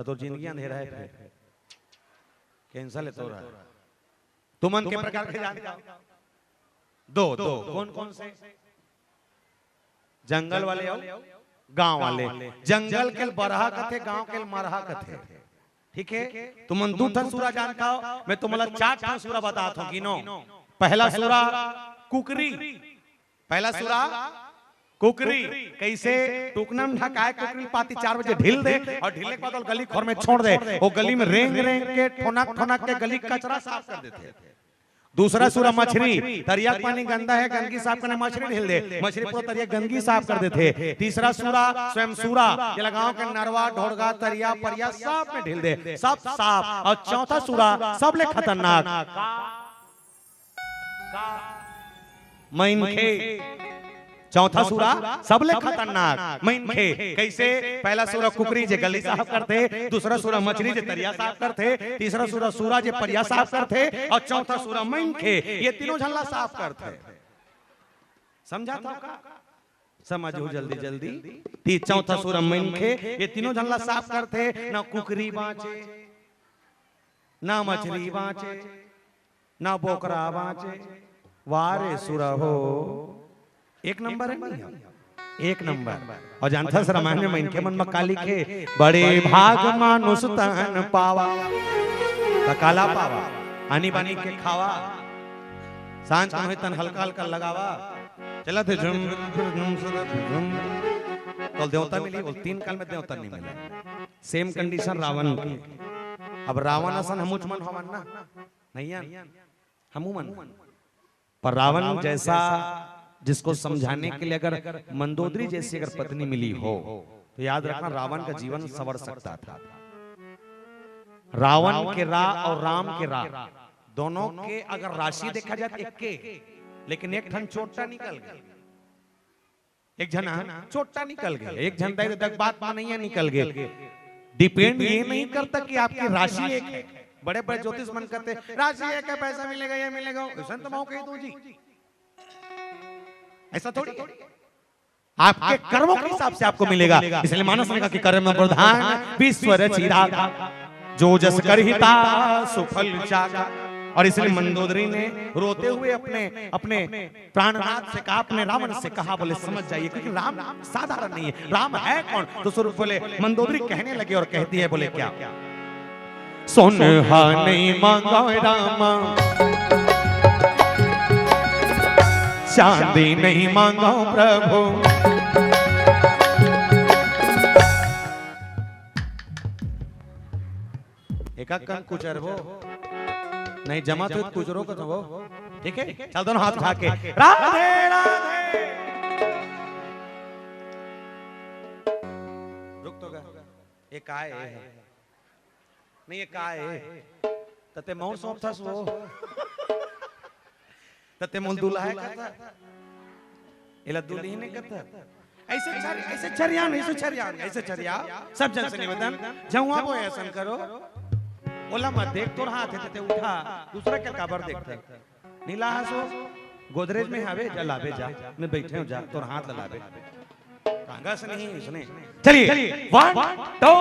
तो जिंदगी अंधेरा है फिर कैंसल है तोरा तुमन के प्रकार के जानते हो दो कौन से जंगल वाले हो गांव वाले जंगल के बरहा कथे गांव के मरहा कथे ठीक है। तुम 2 ठन सूरा जानता हो मैं तुम्हारा 4 ठन सूरा बताता हूं गिनो। पहला सूरा कुकरी कैसे टुकना में ढकाए कुकरी पाती 4 बजे ढील दे और ढीले के बाद गली खोर में छोड़ दे वो गली में रेंग के ठोनक के गली कचरा साफ कर देते। दूसरा सूरा मछली तरिया पानी गंदा है गंदगी साफ करने मछली ढील दे मछली पूरा तरिया गंदगी साफ कर देते। तीसरा सूरा स्वयं सूरा ये गांव के नरवा ढोड़गा तरिया परिया सब में ढील दे सब साफ। और चौथा सूरा सबले खतरनाक मैनखे चौथा सूरा सबले खतरनाक मैनखे। कैसे? पहला सूरा कुकरी जे गली साफ करते दूसरा सूरा मछली जे तरिया साफ करते तीसरा सूरा जे परिया साफ करते और चौथा सूरा मैनखे ये तीनों झल्ला साफ करते। समझा था का समझो जल्दी चौथा सूरा मैनखे ये तीनों झल्ला साफ करते ना कुकरी बाँचे ना मछली बाँचे ना बोकरा बाँचे वारे सूरा हो एक नंबर है नहीं एक नंबर। और जानता है रामायण में इनके मन में काली के बड़े भाग मानुष तन पावा काला पावा आनी बानी के खावा सांझ को तन हल्का लगावा चला थे झुम तो देवता मिली और 3 काल में देवता नहीं मिला। सेम कंडीशन रावण की। अब रावण असन हमुच मन हवन ना नहीं हमू मन पर रावण जैसा जिसको समझाने के लिए अगर मंदोदरी जैसी अगर पत्नी मिली हो तो याद रखना रावण का जीवन संवर सकता था। रावण के रा और राम के रा दोनों के अगर राशि देखा जाए एक के, लेकिन एक ठन छोटा निकल गया, एक जना छोटा निकल गया, एक जन तक बात नहीं है निकल गया। डिपेंड ये नहीं करता कि आपकी राशि एक है। बड़े बड़े ज्योतिष मन करते राशि एक है, पैसा मिलेगा ये मिलेगा, ऐसा तो मैं कह दूं जी, ऐसा थोड़ी आपके कर्मों के हिसाब से आपको मिलेगा। इसलिए मानस ने कहा कि कर्म प्रधान विश्व रचिरा, जो जस करहिता सुफल चाका। और इसलिए मंदोदरी ने रोते हुए अपने अपने प्राणनाथ से कहा, अपने रावण से कहा, बोले समझ जाइए क्योंकि राम साधारण नहीं है, राम है कौन। तो स्वरूप बोले मंदोदरी कहने लगे और कहती है, बोले क्या, सोनहा नहीं मांगा रामा, चांदी नहीं मांगा प्रभु, एका कन कुछ अरबो नहीं जमा तो कुछ रो का तो वो ठीक है। चल दोनों हाथ उठा के राधे राधे, रुक तो गया, एक आए नहीं एक आए तते मौन सौंप था सो तते मुल दूल्हा है कहता इला दूल्ही ने कहता ऐसे चरिया सब जन से निवेदन जाऊं आप ऐसा करो, बोला मत देख तोर हाथ है ते उठा, दूसरा क्या काबर देखता नीला हसो गोदरेज में हवे जा लावे जा, मैं बैठे हूं जा तोर हाथ लावे कांगा से नहीं इसने। चलिए 1 2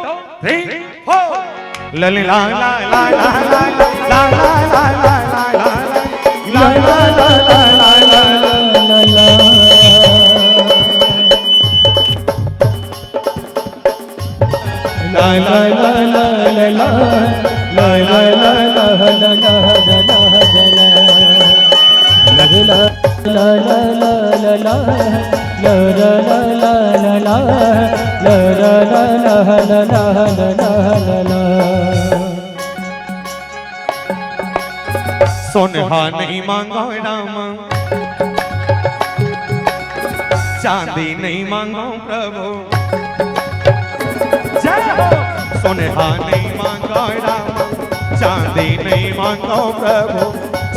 3 4 ला ला ला ला ला ला ला ला ला ला सोनहा नहीं मांगो रामा, चांदी नहीं मांगो प्रभु, सोनहा नहीं मांगो रामा, चांदी नहीं मांगो प्रभु,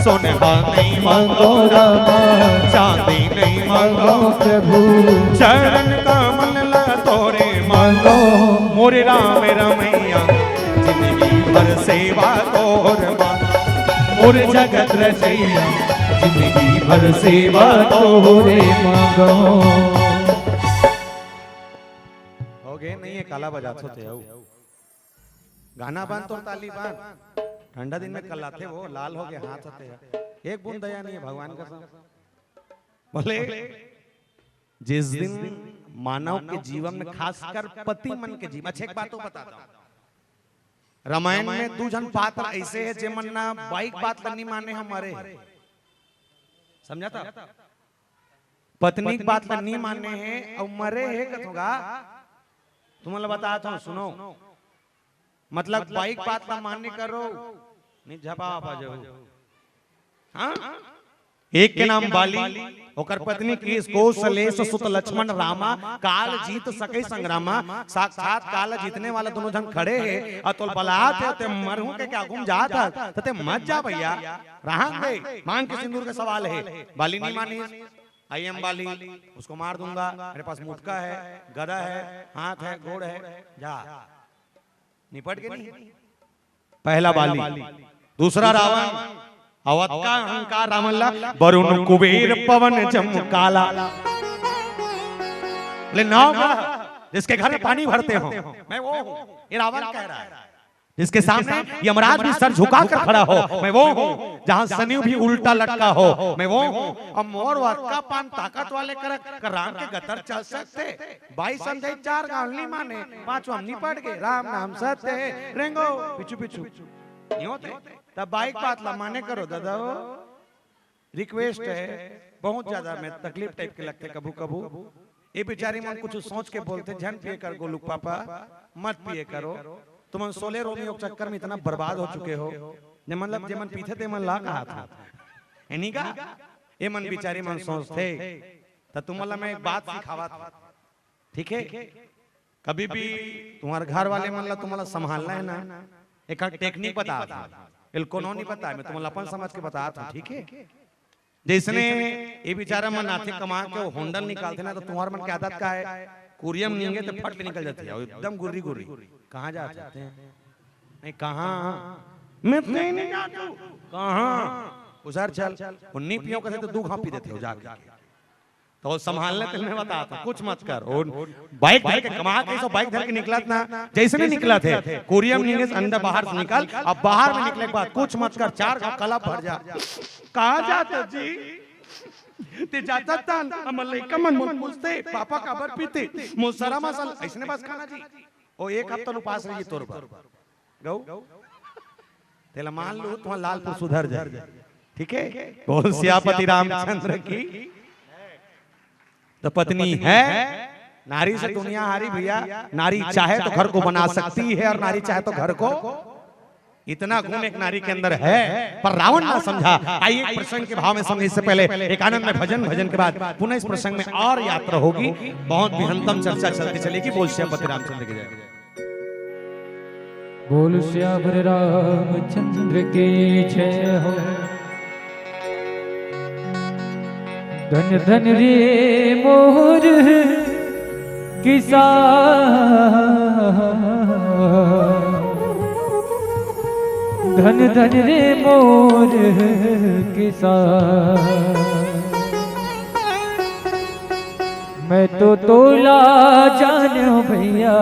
सोनहा नहीं मांगो रामा, चांदी नहीं मांगो प्रभु, चरण कमल ला तोरे मांगो मोरे राम रमैया, जिंदगी भर सेवा तोर मांगो मोरे जगत रचैया, जिंदगी भर सेवा तोरे मांगो। हो गए नहीं है काला बजा सोते आओ गाना बांध तो ताली बांध, ठंडा दिन में कलाते वो लाल हो गए हाथ होते हैं, एक बूंद दया नहीं है भगवान का सब। बोले जिस दिन मानव के जीवन में खासकर पति मन के जीवन, अच्छा एक बात तो बताता हूं, रामायण में दो जन पात्र ऐसे है जे मन ना बाइक बात नहीं माने हमारे, समझा था, पत्नी की बात नहीं माने हैं और मरे है कथोगा, तुम्हें बताता हूं सुनो, मतलब बाइक बात ना मानने करो नहीं झपा आ जाओ। हाँ एक के नाम बाली, ओकर पत्नी की कौशलेश सुत लक्ष्मण रामा, काल जीत सके संग्रामा, साक्षात काल जीतने वाला दोनों जन खड़े हैं, अतुल बलात है ते मरहू के क्या घूम जाता तते मत जा भैया, रहन दे, मांग के सिंदूर का सवाल है, बाली नहीं मानी, आई एम बाली, उसको मार दूंगा, मेरे पास मुटका है, गदा है, हाथ है, घोड़ है, जा निपट के नहीं। पहला बाली, दूसरा रावण, अवध का अहंकार रामल्ला, वरुण कुबेर पवन चमकाला, ले नाव जिसके घर में पानी भरते हो मैं वो हूं, ये रावण कह रहा है, जिसके सामने यमराज भी सर झुकाकर खड़ा हो मैं वो हूं, जहां शनि भी उल्टा लटका हो मैं वो हूं, अब मोर वर्का पान ताकत वाले कर राम के गतर चल सकते, 22 समझे 4 गांव नहीं माने, 5 हम नहीं पढ़ गए, राम नाम सत्य है, रेंगो पिछू पिछू नहीं होते, तब बाइक बात ला माने करो दादा, रिक्वेस्ट है बहुत ज्यादा में तकलीफ टाइप के लगते कबू कबू, ये बेचारी मन कुछ सोच के बोलते, झन पिए कर गोलू पापा मत पिए करो, तुम 16 रोमियो के चक्कर में इतना बर्बाद हो चुके हो, जे मतलब जे मन पीछे ते मन ला कहा था, इन्हीं का ये मन बिचारी मन सोचते तो तुम्हाला मैं एक बात सिखावा था, ठीक है? कभी भी तुम्हारे घर वाले मन ला तुम्हाला संभालना है ना, एक टेक्निक बता था, इनको नहीं पता है, मैं तुम्हाला अपन समझ के बता था, ठीक है? जिसने ये बेचारा मन आते कमा के वो होंडल निकालते ना, तो तुम्हारे मन की आदत का है, कुरियम नींगे तो फट के निकल जाती है, एकदम गुर्री गुर्री। कहाँ जाते हैं? नहीं कहाँ, मैं नहीं जाता हूँ, कहाँ उधर चल, उन्नी पियो कैसे तो 2 घाप पी देते हो जाके, तो संभालने के मैं बताता, कुछ मत कर। और बाइक धर के कमा के सो बाइक धर के निकला ना, जैसे नहीं निकला थे कुरियम नींगे अंदर बाहर से निकल, अब बाहर में निकले के बाद कुछ मत कर, 4 घाप कला भर जा। कहाँ जाता जी? ते जाता था अमलैका मन मन पूछते पापा काबर पीते मुसरा मसल ऐसने बस खाना जी, ओ एक हफ्ता उपास रही तोर पर गौ तेला मान लो तुम्हारा लालपुर सुधर जाए, ठीक है? बोल सियापति रामचंद्र की तो पत्नी है, नारी से दुनिया हारी भैया, नारी चाहे तो घर को बना सकती है और नारी चाहे तो घर को, इतना गुण एक नारी के अंदर है, पर रावण ना समझा। आइए एक प्रसंग के भाव में समझे, इससे पहले एक आनंद में भजन के बाद पुनः इस प्रसंग में और यात्रा होगी, बहुत विहंतम चर्चा चलती चलेगी। बोल श्यामपति रामचंद्र की जय। बोल श्यामर रामचंद्र की जय हो। धन धन रे मोर किसान, धन धन रे मोर किसान। मैं तो तोला जानो भैया,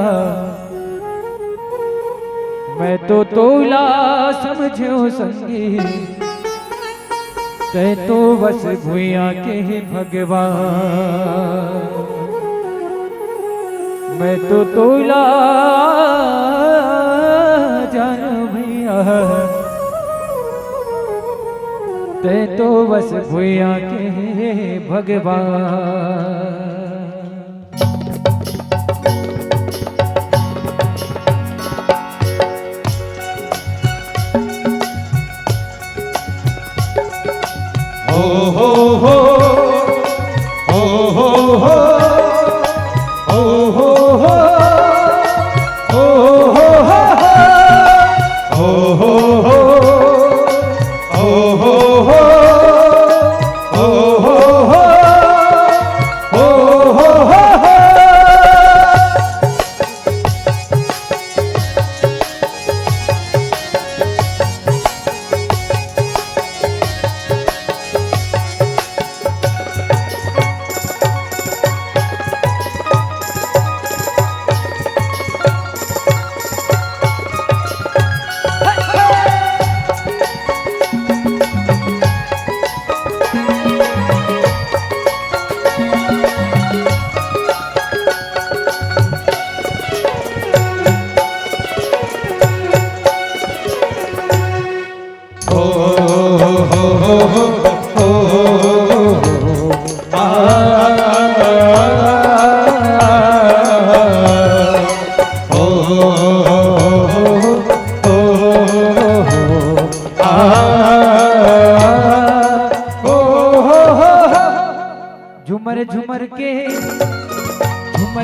मैं तो तोला समझो संगी, तै तो बस भुइया के भगवान। मैं तो तोला जानो भैया, तै तो बस भुइया के भगवान।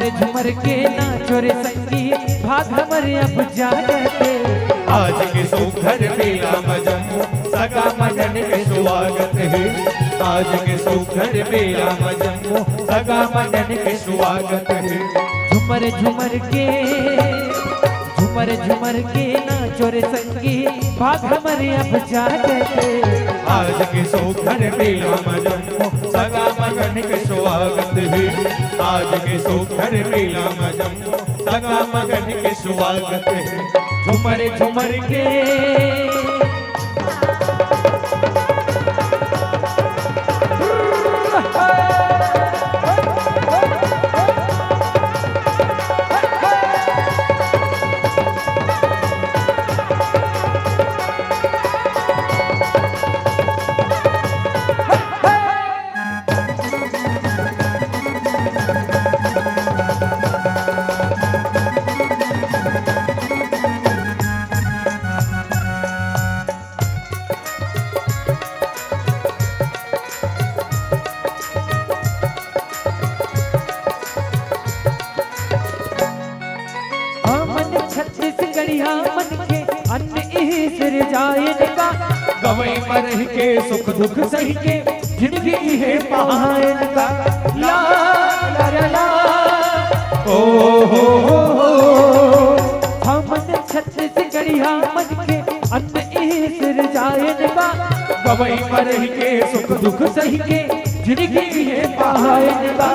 झुमर के नाचो रे संगी, भाग हमरे अब जागते। आज के सुघर मेला मजमू सगा मदन के स्वागत है। आज के सुघर मेला मजमू सगा मदन के स्वागत है। झुमर झुमर के नाचो रे संगी, भाग हमरे अब जागते। आज के सुघर मेला मजमू सगा मदन के स्वागत है। आज के सुघर मेला मजमू सगा मदन के स्वागत है। झुमर के जाए का गवई मरह के सुख दुख सही के जिंदगी है पहाड़ का ला ला ला ला ओ हो हमन छत्तीसगढ़िया मन के अन्न ईश्वर जाए का गवई मरह के सुख दुख सही के जिंदगी है पहाड़ का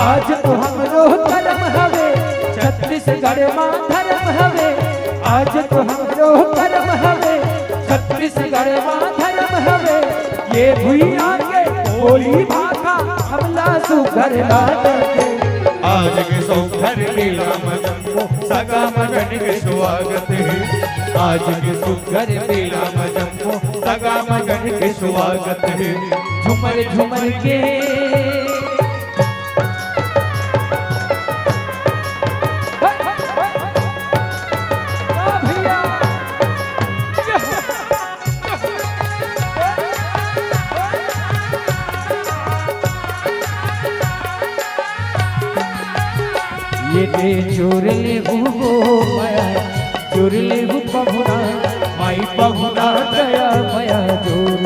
आज तो हमरो कर्म हवे छत्तीसगढ़ मां धर्म हवे आज तो हमरो कर्म हवे छत्तीसगढ़ मां धर्म हवे ये भुइया के बोली भाषा हमला सुघर लागे आज के सुघर मेला मजम्मो सगा मगन के स्वागत है आज के सुघर मेला मजम्मो सगा मगन के स्वागत है झुमर झुमर के ये दे चोर ले वो माया चोर ले वो पहुना माई पहुना दया माया चोर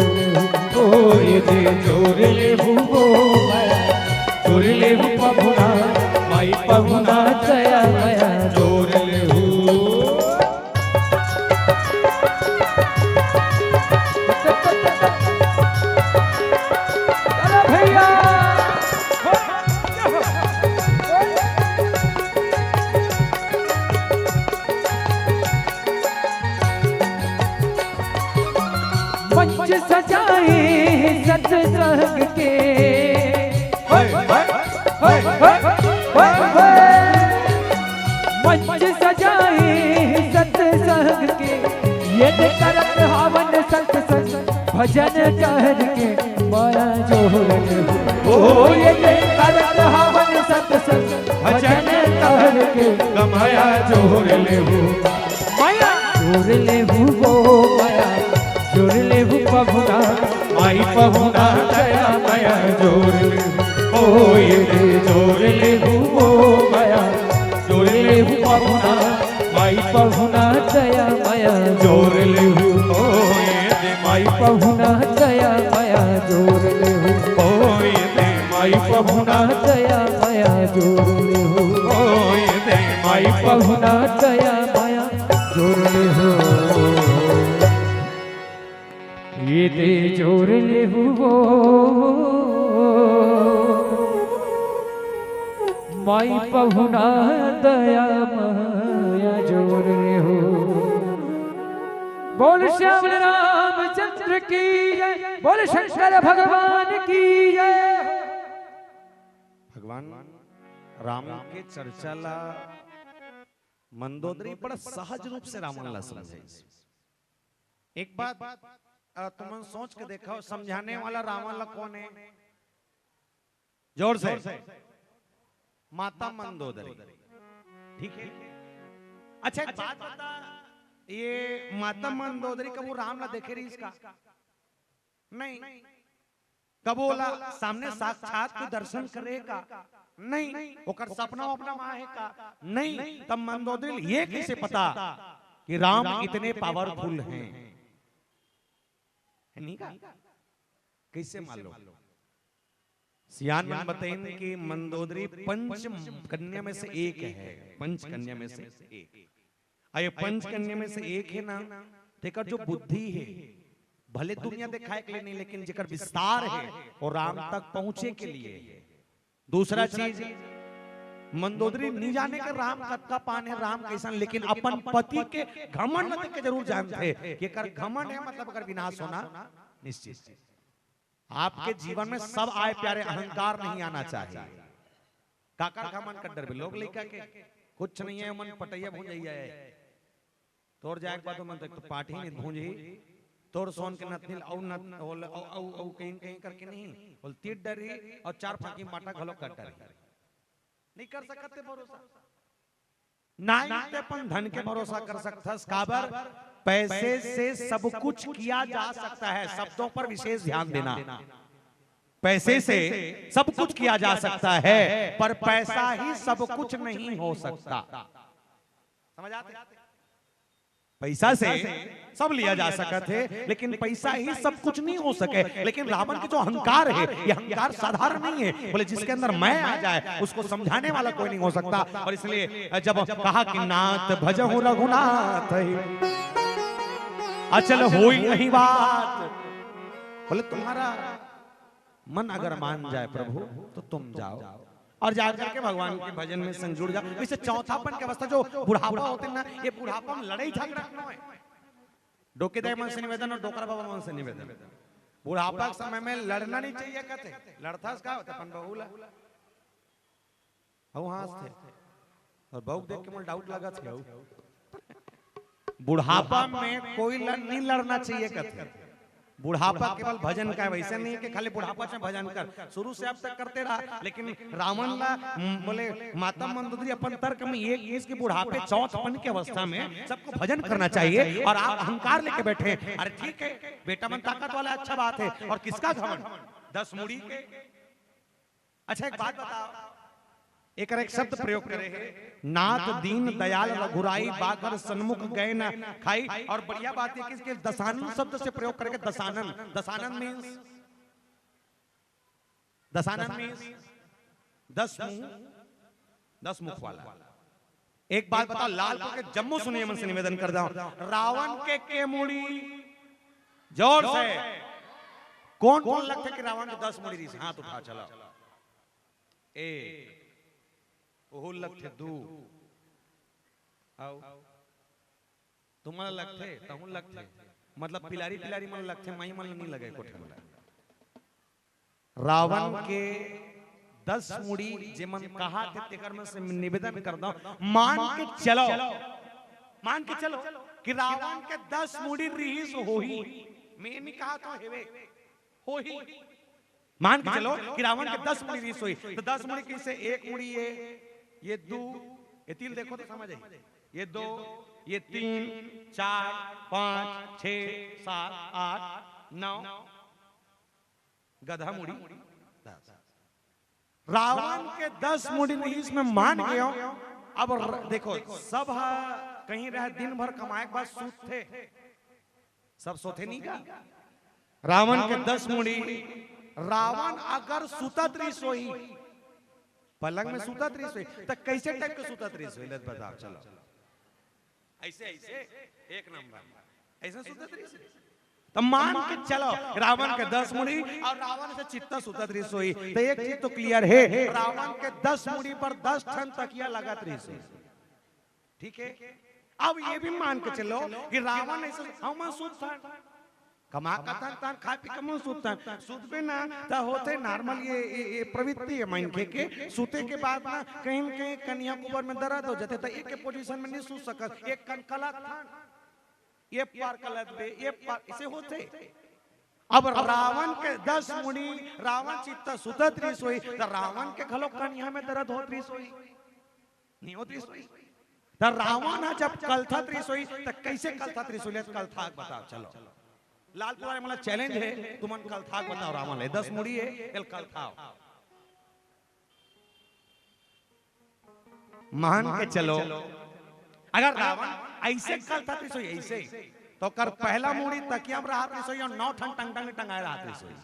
ओ ये दे जोर ले वो माया चोर ले वो पहुना माई पहुना दया माया जोर ले चलो भैया मंच सजाए सत्संग के मंच सजाए सत्संग के ये करत हवन सत्संग भजन कर के माया जोर ओ ये करत हवन सत्संग भजन कर के कमाया जोर ले माया जोर ले वो माया जोर ले वो पहुना माई पहुना दया माया जोर ले ओ ये दे जोर ले वो माया जोर ले पहुना माई पहुना दया माया जोर ले ओ ये दे माई पहुना दया माया जोर ले ओ ये दे माई पहुना दया माया जोर ले ओ ये दे माई पहुना दया माया जोर ले ये दे जोर ले वो माई पहुना दया माया जोर ले बोल श्याम रामचंद्र की जय बोल शंकर भगवान की जय भगवान राम के चर्चाला मंदोदरी बड़ा सहज रूप से रावण समझे। एक बात तुम सोच के देखो समझाने वाला रावण कौन है? जोर से माता मंदोदरी। ठीक है। अच्छा एक बात बता, ये माता मंदोदरी कब वो राम ना देखे रही इसका नहीं, कब बोला सामने साक्षात के दर्शन करेगा नहीं, ओकर सपना अपना माँ है का नहीं, तब मंदोदरी ये कैसे पता कि राम इतने पावरफुल हैं? नहीं का कैसे मालूम? सियान में बताएं कि मंदोदरी पंच कन्या में से एक है, पंच कन्या में से एक। ये पंच कन्या में से एक है ना, तेकर जो बुद्धि है भले दुनिया दिखाए के लिए नहीं, लेकिन जेकर विस्तार है और राम तक पहुंचे के लिए। दूसरा चीज मंदोदरी नहीं जाने का राम कब पान है, राम कैसा, लेकिन अपन पति के घमंड देख के जरूर जानते हैं कि कर घमंड है मतलब अगर विनाश होना निश्चित। आपके जीवन में सब आए प्यारे, अहंकार नहीं आना चाहिए। काका घमंड कर डर लोग लेकर के कुछ नहीं है, मन पटैया भूंज है तोड़ जाए बाद मन तक तो पाठी नहीं भूंजी तोड़ सोन के नथनील औ नत औ कहीं कहीं करके नहीं बोल तीर डरी और चार फाकी माटा घलो कर डरी नहीं कर सकते भरोसा नहीं ते अपन धन के भरोसा कर सकता। काबर पैसे से सब कुछ किया जा सकता है, शब्दों पर विशेष ध्यान देना। पैसे से सब कुछ किया जा सकता है पर पैसा ही सब कुछ नहीं हो सकता। समझ आते? पैसा से सब लिया जा सका थे, लेकिन पैसा ही सब कुछ नहीं हो सके। लेकिन रावण की जो अहंकार है, ये अहंकार साधारण नहीं है। बोले जिसके अंदर मैं आ जाए उसको समझाने वाला कोई नहीं हो सकता। और इसलिए जब कहा कि नाथ भजहु रघुनाथ अचल होई नहीं बात, बोले तुम्हारा मन अगर मान जाए प्रभु तो तुम जाओ और जाकर के भगवान के भजन में संग जुड़ जाओ। इसे चौथापन की अवस्था जो बुढ़ापा होते ना, ये बुढ़ापा में लड़ाई झगड़ा क्यों है? डोकेदाय मन से निवेदन और डोकरा बाबा मन से निवेदन, बुढ़ापा के समय में लड़ना नहीं चाहिए। कहते लड़थास का होता अपन बहुला हूं हाथ थे और बहु देख के मुझे डाउट लगा था। बुढ़ापा में कोई नहीं लड़ना चाहिए। कहते बुढ़ापा केवल भजन का है, वैसे नहीं है कि खाली बुढ़ापा से भजन कर, शुरू से अब तक करते रहा। लेकिन रावण ला बोले माता मंदोदरी अपन तर्क में ये इसके बुढ़ापे चौथपन की अवस्था में सबको भजन करना चाहिए। और आप अहंकार लेके बैठे, अरे ठीक है बेटा मन ताकत वाला, अच्छा बात है। और किसका घमंड? 10 मुड़ी के। अच्छा एक बात बताओ, एक शब्द प्रयोग करे है, नाथ दीन दयाल रघुराई बाकर सन्मुख गए न खाई। और बढ़िया बात है कि इसके दशानन शब्द से प्रयोग करके, दशानन, दशानन मींस 10 मुख वाला। एक बात बताओ, लालपुर के जम्मू सुनिए, मन से निवेदन कर दो, रावण के मुड़ी जोर से कौन कौन लगते कि रावण के 10 मुड़ी से हाथ उठा चला। लगते दू आओ तुम्हारा लगते तहु लगते, मतलब पिलारी पिलारी मन लगते, माई मन नहीं लगे कोठे मन। रावण के 10 मुड़ी जे मन कहा थे तेकर में से निवेदन कर दो, मान के चलो कि रावण के 10 मुड़ी रीस होही। मैं नहीं कहा तो हेवे होही, मान के चलो कि रावण के 10 मुड़ी रीस होई। तो 10 मुड़ी किसे? एक मुड़ी ये 2, ये 3 देखो तो समझ आई, ये 2, ये 3, 4, 5, 6, 7, 8, 9 गधा मुड़ी 10। रावण के 10 मुड़ी इसमें मान गए हो। अब देखो सब कहीं रहे, दिन भर कमाए के बाद सूत थे, सब सोते नहीं का। रावण के 10 मुड़ी, रावण अगर सुतत रही सोई, पलंग में सूता 30 तक कैसे टाइप के सूता 30 बताओ। चलो ऐसे एक नंबर ऐसे सूता 30। तो मान के चलो रावण के 10 मुड़ी और रावण से चित्ता सूता 30। तो एक चीज तो क्लियर है, रावण के 10 मुड़ी पर 10 टन तकिया लगा 30। ठीक है, अब ये भी मान के चलो कि रावण ऐसे हम सूत था कमा का तान खा पी कम सूतता सूत पे ना ता होते नॉर्मल ये प्रवृत्ति है माइंड के सूते के बाद ना कहीं कहीं कन्या कुबर में दर्द हो जाते, तो एक पोजीशन में नहीं सूत सकत, एक कनकला था ये पार कलत बे ये पार इसे होते। अब रावण के 10 मुड़ी, रावण चित्त सुतत रही सोई, तो रावण के खलो कन्या में दर्द होत रही सोई नहीं होती सोई। तो रावण जब कलथा रही सोई तो कैसे कलथा रही सोई? कलथा बताओ। चलो लालपुरा मतलब चैलेंज है, तुम कल था बताओ। रावण है 10 मुड़ी है, कल था मान के चलो। अगर रावण ऐसे कल था ऐसे तो कर पहला मुड़ी तकिया में रहा सोई और 9 ठन टंग टंगाए रहा सोई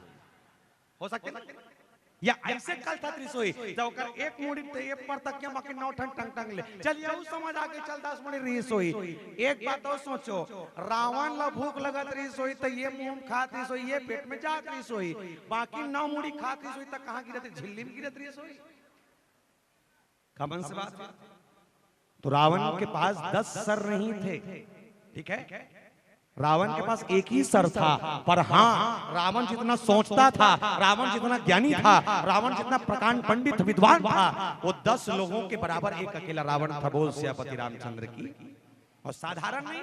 हो सकते ना, या ऐसे कल था सोई तो कर एक मुड़ी ये पर तकिया बाकी 9 ठन टंग ले। चलिए उस समझ आके चल 10 मुड़ी रही सोई। एक बात और सोचो, रावण ला भूख लगत रही सोई तो ये मुंह खात रही सोई, ये पेट में जात रही सोई, बाकी 9 मुड़ी खात रही सोई तो कहां गिरत? झिल्ली में गिरत रही सोई। कमन से बात। तो रावण के पास 10 सर नहीं थे, ठीक है, रावण के पास एक ही सर था। पर हाँ, रावण जितना सोचता था, रावण जितना ज्ञानी था, रावण जितना प्रकांड पंडित विद्वान था, वो 10 लोगों के बराबर एक अकेला रावण था। बोल सियापति रामचंद्र की। और साधारण नहीं,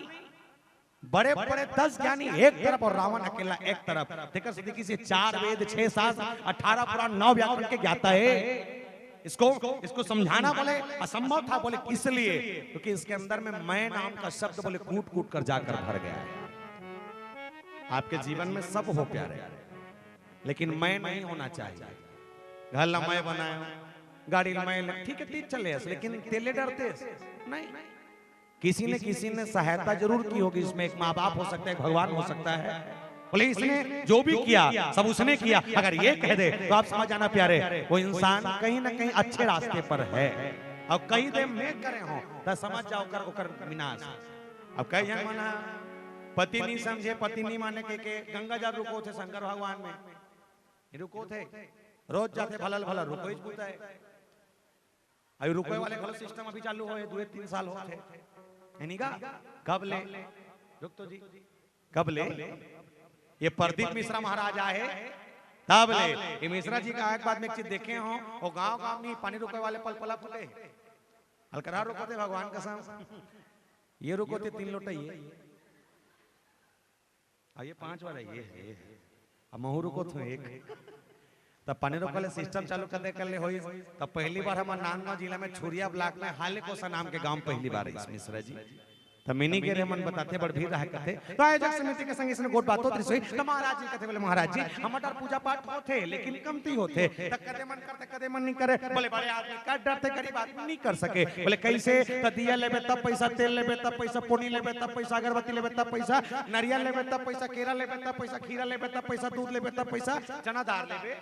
बड़े बड़े 10 ज्ञानी एक तरफ और रावण अकेला एक तरफ। देखकर सिद्दीकी से 4 वेद 6 शास्त्र 18 पुराण 9 व्याकरण के ज्ञाता है। इसको समझाना बोले असंभव था। बोले इसलिए क्योंकि इसके अंदर में मैं नाम का शब्द बोले कूट कूट कर जाकर भर गया है। आपके जीवन में सब हो प्यारे, लेकिन मैं नहीं होना चाहिए। घर मैं बनाया, गाड़ी मैं ठीक है, चले लेकिन तेले डरते नहीं। किसी ने सहायता जरूर की होगी, इसमें एक माँ बाप हो सकता है, एक भगवान हो सकता है। बोले इसने जो भी किया सब उसने किया, अगर ये कह दे तो आप समझ जाना प्यारे, वो इंसान कहीं ना कहीं अच्छे रास्ते पर है। अब कई दे में करे हो तो समझ जाओ कर विनाश। अब कई जन माना पति नहीं समझे, पति नहीं माने के गंगा जब रुको थे शंकर भगवान में रुको थे, रोज जाते भलल भलल रुको ही पूछता है। अभी रुपए वाले गलत सिस्टम अभी चालू हो 2-3 साल होते है का कब ले रुक तो जी कब ले ये प्रदीप मिश्रा महाराज आए तब ले। ये मिश्रा जी का एक बात में एक चीज देखे हो, वो गांव नहीं पानी रुके वाले पल पला फुले हलकरा रुको थे भगवान कसम, ये रुको थे 3 लोटा ये 5 वाला ये अब महू रुको थे एक तब पानी रोकले सिस्टम चालू कर ले होई। तब पहली बार हमारे नांदगांव जिला में छुरिया ब्लॉक में हाले कोसा नाम के गांव पहली बार है मिश्रा जी। तब मिनी के मन बताते बड़ भीड़ रहा कहते तो आयोजक समिति के संग इसने गोट बात होती रही। तो महाराज जी कहते बोले महाराज जी हमारा पूजा पाठ होते लेकिन कमती होते, तब कदे मन करते कदे मन नहीं करे। बोले बड़े आदमी का डरते गरीब आदमी नहीं कर सके। बोले कैसे? तो दिया लेबे तब पैसा, तेल लेबे तब पैसा, पोनी लेबे तब पैसा, अगरबत्ती लेबे तब पैसा, नारियल लेबे तब पैसा, केरा लेबे तब पैसा, खीरा लेबे तब पैसा, दूध लेबे तब पैसा, चना दाल लेबे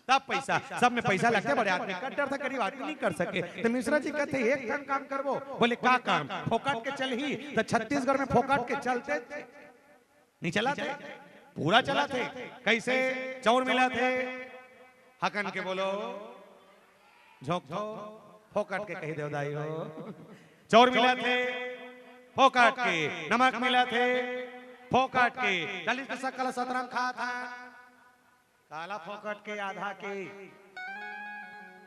तब पैसा, सब में पैसा लगते। बड़े आदमी का डर था गरीब आदमी नहीं कर सके। तो मिश्रा जी कहते एक ठन काम करबो। बोले का काम? फोकाट के चल ही। तो छत्तीसगढ़ में फोकाट के चलते नहीं चला थे, पूरा चला थे। कैसे? चौर मिला थे हकन के बोलो झोंक दो फोकाट के कही देवदाई हो। चौर मिला थे फोकाट के, नमक मिला थे फोकाट के, 40 पैसा कल 17 खा था काला फोकट के आधा के,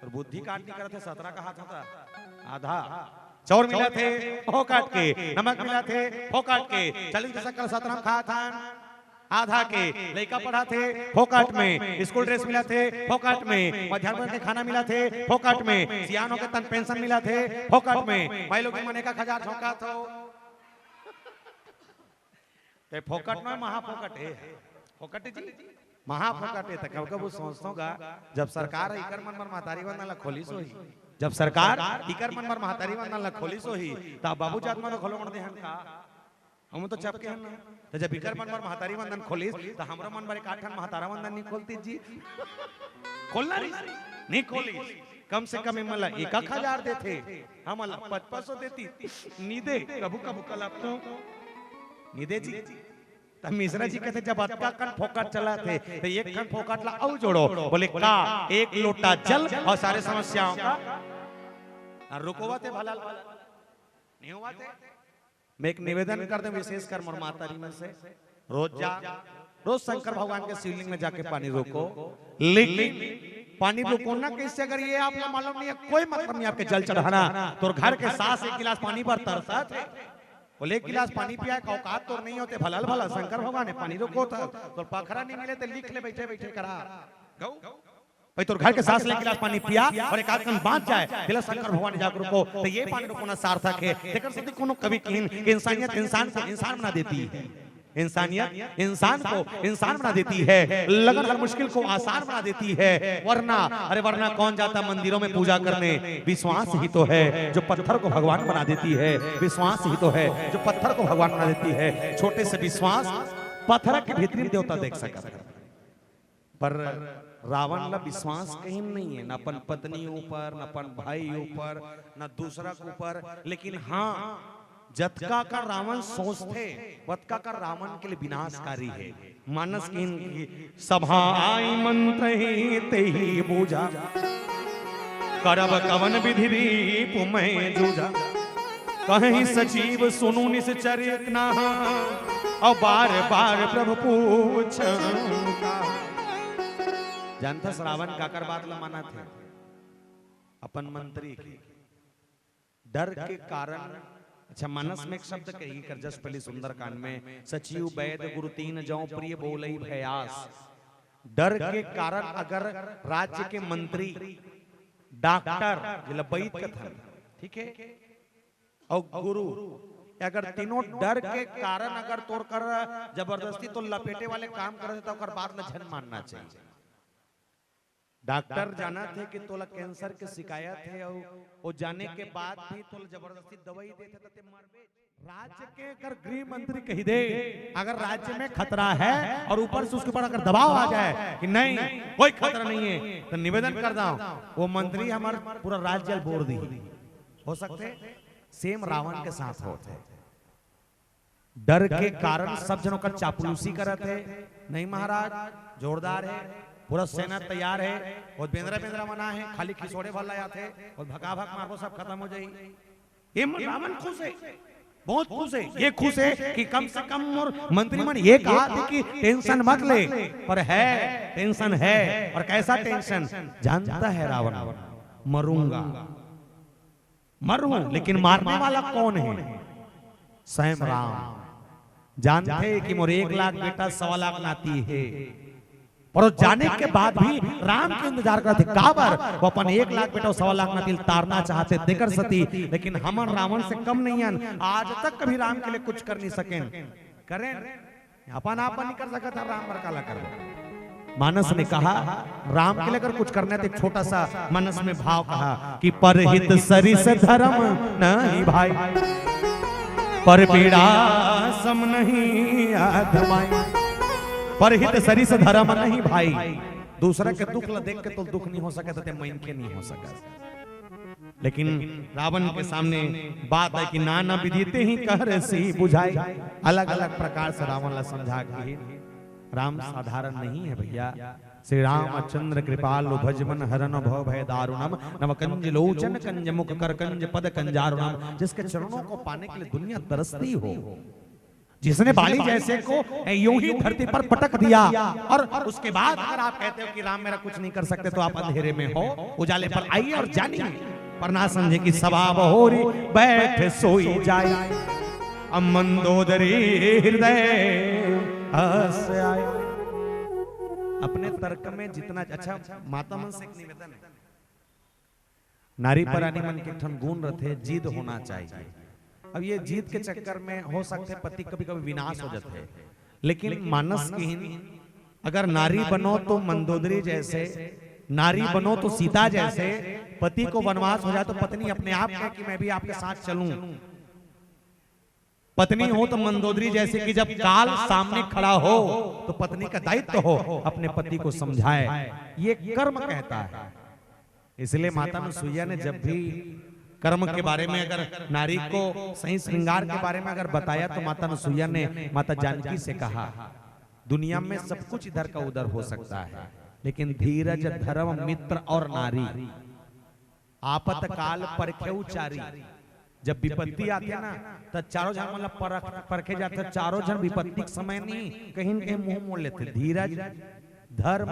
और बुद्धि काट नहीं करते 17 का हाथ होता आधा। चौर मिला थे फोकट के, नमक मिला थे फोकट के, 40 पैसा कल 17 खा था आधा के, लड़का पढ़ा थे फोकट में, स्कूल ड्रेस मिला थे फोकट में, मध्याह्न भोजन के खाना मिला थे फोकट में, सियानों के तन पेंशन मिला थे फोकट में, भाई लोग मने का खजार झोंका था फोकट में महाफोकट है। फोकट जी महाफोकट है। तक कब सोचता का जब सरकार इकर मन मर महतारी बंदन खोली सो ही, जब सरकार इकर मन मर महतारी बंदन खोली सो ही तब बाबू जात में तो खोलो मन देहन का हम तो चपके हन। तो जब इकर मन मर महतारी बंदन खोली तो हमरा मन बारे काठन महतारा बंदन नहीं खोलती जी, खोलना नहीं खोली। कम से कम इमला 1000 देते, हम 500 देती नीदे कबू कबू कल आप तो नीदे जी। तब मिश्रा जी कहते जब अटका कन फोकट चला थे तो एक कन फोकट ला और जोड़ो। बोले का एक लोटा जल और सारे समस्याओं का रुकोवा थे भला नहीं हुआ थे। मैं एक निवेदन कर दूं विशेष कर मोर मातारी में से रोज शंकर भगवान के शिवलिंग में जाके पानी रोको, लेकिन पानी रोको ना कैसे? अगर ये आपको मालूम नहीं है कोई मतलब नहीं आपके जल चढ़ाना, तो घर के सास 1 गिलास पानी पर तरसा थे। बोले 1 गिलास पानी पिया का औकात तो नहीं होते भला भला शंकर भगवान ने पानी रोको था तो पखरा नहीं मिले तो लिख ले बैठे बैठे करा भाई तो घर के सास 1 गिलास पानी पिया और एक आध कन बांच जाए दिला शंकर भगवान जाकर रुको तो ये पानी रोकोना सार्थक है। देखकर सदी कोनो कभी कहीं इंसानियत इंसान को इंसान बना देती है, इंसानियत इंसान को इंसान बना देती है, लगन हर मुश्किल को आसान बना देती है। वरना कौन जाता मंदिरों में पूजा करने? विश्वास ही तो है जो पत्थर को भगवान बना देती है, विश्वास ही तो है जो पत्थर को भगवान बना देती है। छोटे से विश्वास पत्थर के भीतरी देवता देख सकता है, पर रावण ला विश्वास कहीं नहीं है, न अपन पत्नी ऊपर, न अपन भाई ऊपर, न दूसरा के ऊपर। लेकिन हाँ जतका का रावण सोचते वतका का रावण के लिए विनाशकारी है। मानस की सभा आई मंत्र ही ते ही बूझा, करब कवन विधि रीप में जूझा, कहीं सचिव सुनु निश्चरित ना और बार बार प्रभु पूछ। जानता रावण काकर बात ला माना थे अपन मंत्री डर के कारण। अच्छा मानस में एक शब्द कही कर जस पहले सुंदरकांड में सचिव वैद गुरु 3 जौ प्रिय बोलई भयास। डर के कारण अगर राज्य के मंत्री डॉक्टर जिला वैद कथन ठीक है और गुरु अगर तीनों डर के कारण अगर तोड़ कर जबरदस्ती तो लपेटे वाले काम करे तो बात में झन मानना चाहिए। डॉक्टर जाना थे कि तोला कैंसर के शिकायत है और वो जाने के बाद भी तोला जबरदस्ती दवाई देते तो मरबे। राज्य के अगर गृह मंत्री कही दे अगर राज्य में खतरा है और ऊपर से उसके ऊपर अगर दबाव आ जाए कि नहीं कोई खतरा नहीं है तो निवेदन करता हूं वो मंत्री हमारा पूरा राज्य बोल दी हो सकते सेम रावण के साथ होते। डर के कारण सब जनों का चापलूसी करते है। नहीं महाराज जोरदार है पूरा सेना तैयार है और बेंद्रा बेंद्रा मना है खाली खिसोड़े वाला आते और भगा भग मारो सब खत्म हो जाएगी। ये रावण खुश है बहुत खुश है। ये खुश है कि कम से कम और मंत्रीमंडल ये कहा था कि टेंशन मत ले पर है टेंशन है। और कैसा टेंशन जानता है रावण मरूंगा मरूं लेकिन मारने वाला कौन है स्वयं राम। जानते कि मोर 1 लाख बेटा 1.25 लाख नाती है पर जाने के बाद भी राम के इंतजार करते काबर वो अपन 1 लाख बेटा 1.25 लाख नाती तारना चाहते देकर सती लेकिन हम रावण से कम नहीं है। आज तक कभी राम के लिए कुछ कर नहीं सके करें अपन आप नहीं कर सका था राम बरकाला कर। मानस ने कहा राम के लिए अगर कुछ करना है तो छोटा सा मानस में भाव कहा कि परहित सरिस धर्म नहीं भाई पर पीड़ा सम नहीं आधमाई। परहित सरिस धर्म नहीं भाई दूसरा के दुख देख के तो दुख नहीं हो सके तो मन के नहीं हो सके। लेकिन रावण के सामने बात है कि नाना विदिते ही कह सी बुझाई। अलग अलग प्रकार से रावण ला समझा के राम साधारण नहीं है भैया। श्री रामचंद्र कृपालु भजमन हरन भव भय दारुणम नव कंज लोचन कंज मुख कर कंज पद कंजारुणम। जिसके चरणों को पाने के लिए दुनिया तरसती हो जिसने बाली जैसे को यूं ही धरती पर पटक दिया और उसके बाद अगर आप कहते हो कि राम मेरा कुछ नहीं कर सकते तो आप अंधेरे में हो उजाले पर आइए और जानिए पर ना समझे कि सभा बहोरी बैठ सोई जाए अब मंदोदरी हृदय हंस आए। अपने तर्क में जितना अच्छा माता मन से एक निवेदन है नारी परानी मन के ठन गुण रथे जिद होना चाहिए। अब ये जीत के चक्कर में हो सकते पति कभी कभी विनाश हो जाते हैं लेकिन मानस की अगर नारी बनो तो मंदोदरी जैसे नारी बनो तो सीता जैसे पति को वनवास हो जाए तो पत्नी अपने आप कहे कि मैं भी आपके साथ चलूं। पत्नी हो तो मंदोदरी जैसे कि जब काल सामने खड़ा हो तो पत्नी का दायित्व हो अपने पति को समझाए ये कर्म कहता है। इसलिए माता अनुसुईया ने जब भी कर्म के बारे में अगर नारी को सही श्रृंगार के बारे में अगर बताया तो माता अनुसुईया ने माता जानकी से कहा दुनिया में सब कुछ इधर का उधर हो सकता है लेकिन धीरज धर्म मित्र और नारी आपत काल परखे उचारी। जब विपत्ति आती है ना तो चारों जन मतलब परखे जाते चारों जन विपत्ति के समय नहीं कहीं न कहीं मुंह मोड़ लेते। धीरज धर्म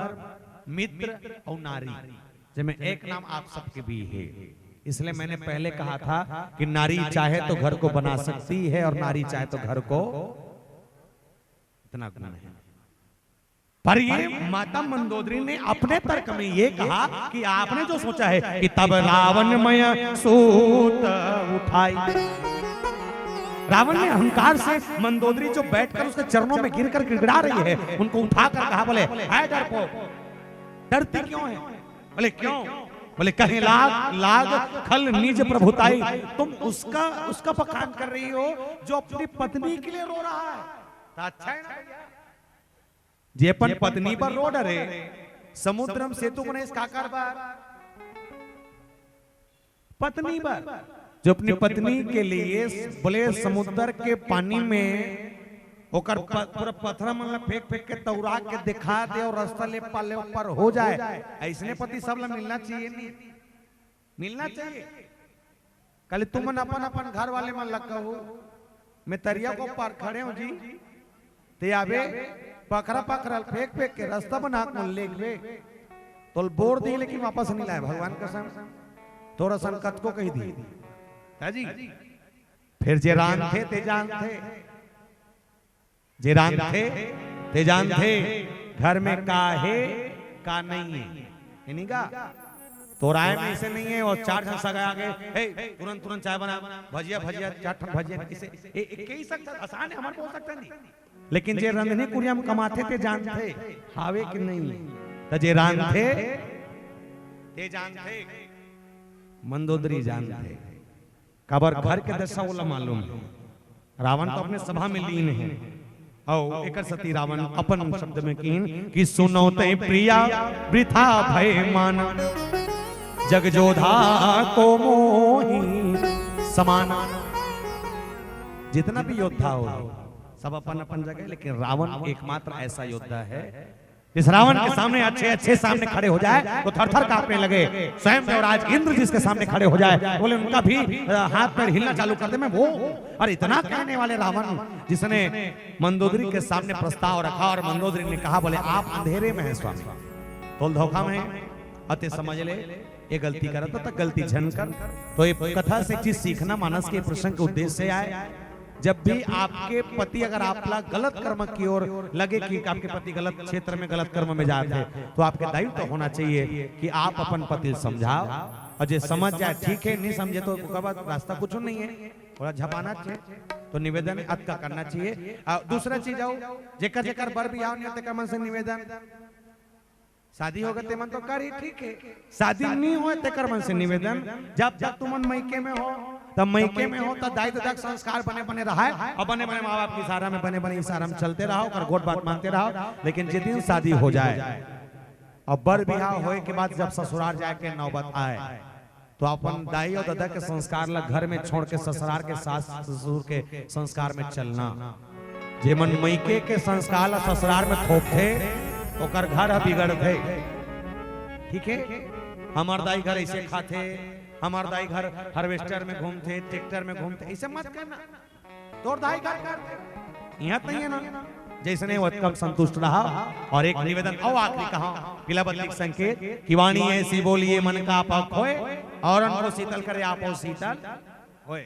मित्र और नारी जिसमें एक नाम आप सबके भी है। इसलिए मैंने पहले कहा था कि नारी चाहे तो घर को बना सकती है और नारी चाहे तो घर को इतना गुण है। पर ये माता मंदोदरी ने अपने तर्क में ये कहा कि आपने जो सोचा है कि तब रावण मय सूत उठाई। रावण ने अहंकार से मंदोदरी जो बैठकर उसके चरणों में गिरकर गिड़गिड़ा रही है उनको उठाकर कहा बोले है डरपोक डरती क्यों है? बोले क्यों? बोले कहीं लाग लाग खल निज प्रभुताई। तुम उसका बखान कर रही हो जो अपनी पत्नी के लिए रो रहा है तो अच्छा है ना जे अपन पत्नी पर रो डरे समुद्रम सेतु बने इसका कारबार पत्नी पर जो अपनी पत्नी के लिए बोले समुद्र के पानी में ओकर पूरा पत्थर मन फेंक फेंक के तौरा के दिखा दे और रास्ता ले पाले ऊपर हो जाए। ऐसने पति सब ला मिलना चाहिए नहीं मिलना चाहिए। कल तुम अपन अपन घर वाले मन लग कहू मैं तरिया को पार खड़े हूं जी ते आवे पकड़ा पकड़ल फेंक फेंक के रास्ता बना के ले गए तो बोर दी लेकिन वापस नहीं लाए भगवान कसम थोड़ा संकट को कही दी है जी। फिर जे रान थे ते जान थे जे रान थे ते जान थे घर में काहे का नहीं है नहीं का तो राय में ऐसे नहीं है और 4 जन सगा आगे तुरंत तुरंत चाय बना भजिया भजिया 4 भजिया इसे एक ही सकता आसान है हमारे बोल सकता नहीं लेकिन जे रंधनी कुरिया में कमाते थे जानते हावे कि नहीं तो जे रान थे ये जानते मंदोदरी जानते कबर घर के दशा वाला मालूम है। रावण तो अपने सभा में लीन है और एक सती रावण अपन शब्द में कीन कि सुनो ते प्रिया वृथा भय मान जगजोधा को मोही समान। जितना भी योद्धा हो सब अपन अपन जगह, लेकिन रावण एकमात्र ऐसा योद्धा है जिस रावण के सामने अच्छे अच्छे सामने खड़े हो जाए तो थर थर कांपने लगे। स्वयं देवराज इंद्र जिसके सामने खड़े हो जाए बोले उनका भी हाथ पैर हिलना चालू कर दे मैं वो। और इतना कहने वाले रावण जिसने मंदोदरी के सामने प्रस्ताव रखा और मंदोदरी ने कहा बोले आप अंधेरे में हैं स्वामी, तोल धोखा में अति समझ ले ये गलती करता तो गलती झनकर। तो ये कथा से चीज सीखना मानस के प्रसंग के उद्देश्य से आए। जब भी आपके पति अगर आपला गलत कर्म की ओर लगे कि आपके पति गलत क्षेत्र में गलत कर्म में जाते हैं तो आपके दायित्व तो होना चाहिए कि आप अपन पति समझाओ और जो समझ जाए ठीक है, नहीं समझे तो रास्ता कुछ नहीं है, थोड़ा झपाना चाहिए। तो निवेदन अत का करना चाहिए। दूसरा चीज आओ जेकर जेकर बर भी आओ नहीं मन से निवेदन शादी होगा ते मन तो करी ठीक है, शादी नहीं हो तेकर मन से निवेदन जब जब तुम मैके में हो तब मैके में हो तब दायित्व तक संस्कार बने बने रहा है और बने बने माँ बाप की इशारा में बने बने इशारा में चलते रहो और गोट बात मानते रहो। लेकिन जिस दिन शादी हो जाए और बर बिहार होए के बाद जब ससुराल जाए के नौबत आए तो अपन दाई और दादा के संस्कार ला घर में छोड़ के ससुराल के सास ससुर के संस्कार में चलना। जे मन मैके के संस्कार ला ससुराल में थोपथे ओकर घर बिगड़ थे। ठीक है, हमार दाई घर ऐसे खाते, हमार दाई घर हार्वेस्टर में घूमते, ट्रैक्टर में घूमते, ऐसे मत करना। तोर दाई घर कर यहाँ नहीं है ना जैसे नहीं वो कम संतुष्ट रहा। और एक निवेदन और आखिरी कहा किलाबद्ध संकेत कि वाणी ऐसी बोलिए मन का पक होए और उनको शीतल करे आपो शीतल होए।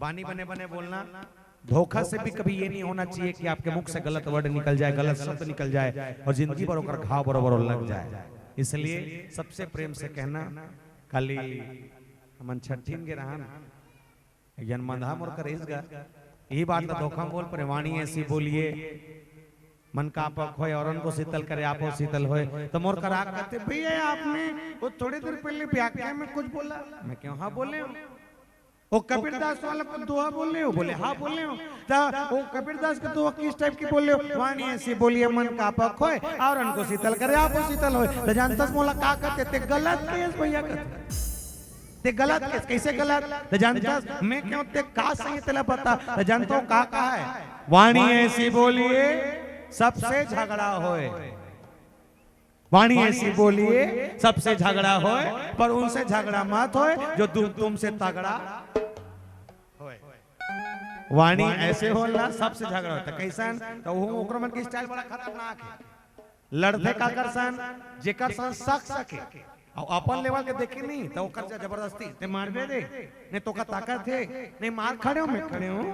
वाणी बने बने बोलना। धोखा से भी कभी ये नहीं होना चाहिए कि आपके मुख से गलत वर्ड निकल जाए, गलत शब्द निकल जाए और जिंदगी भर होकर घाव बरोबर लग जाए। इसलिए सबसे प्रेम से कहना खाली मन छठीन के रहन जन्मधा मोर करेगा यही बात तो धोखा बोल पर वाणी ऐसी बोलिए मन का पक होए और उनको शीतल करे आपो शीतल होए। तो मोर करा कहते भैया आपने वो थोड़ी देर पहले व्याख्या में कुछ बोला। मैं क्यों हाँ बोले हो? वो कबीरदास वाला को दुआ बोल रहे हो? बोले हाँ बोल रहे हो। तो वो कबीरदास के दुआ किस टाइप की बोल रहे हो? वाणी ऐसी बोलिए मन का पक होए और उनको शीतल करे आपो शीतल होए। तो जानता मोला का कहते ते गलत केस भैया कहते ते गलत केस कैसे गलत? तो जानता मैं क्यों ते का सही तेला पता? तो जानता हूँ का है वाणी ऐसी बोलिए सबसे झगड़ा होए। वाणी ऐसी बोलिए सबसे झगड़ा होए पर उनसे झगड़ा मत होए जो तुमसे तगड़ा होए। वाणी ऐसे होला सबसे झगड़ा होता कैसन? तो वो ओकरा मन के स्टाइल बड़ा खतरनाक है। लड़ते का करसन जेकर सन सके और अपन लेवल के देखे नहीं तो ओकर जबरदस्ती ते मार दे नहीं तो का ताकत है नहीं मार खड़े हो मैं खड़े हूं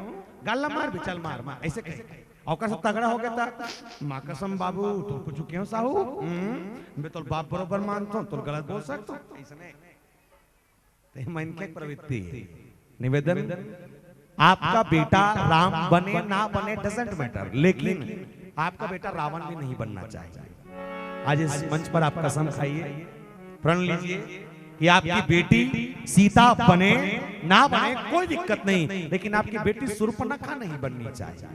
गल्ला मार भी चल मार मार ऐसे कैसे औका सब तगड़ा हो गया था। माँ कसम बाबू तो कुछ क्यों साहू मैं तो बाप बरोबर मानता हूँ तो गलत बोल सकता हूँ ऐसा मन के प्रवृत्ति। निवेदन आपका बेटा राम बने ना बने डजंट मैटर, लेकिन आपका बेटा रावण भी नहीं बनना चाहिए। आज इस मंच पर आप कसम खाइए प्रण लीजिए कि आपकी बेटी सीता बने ना बने कोई दिक्कत नहीं, लेकिन आपकी बेटी शूर्पणखा नहीं बननी चाहिए।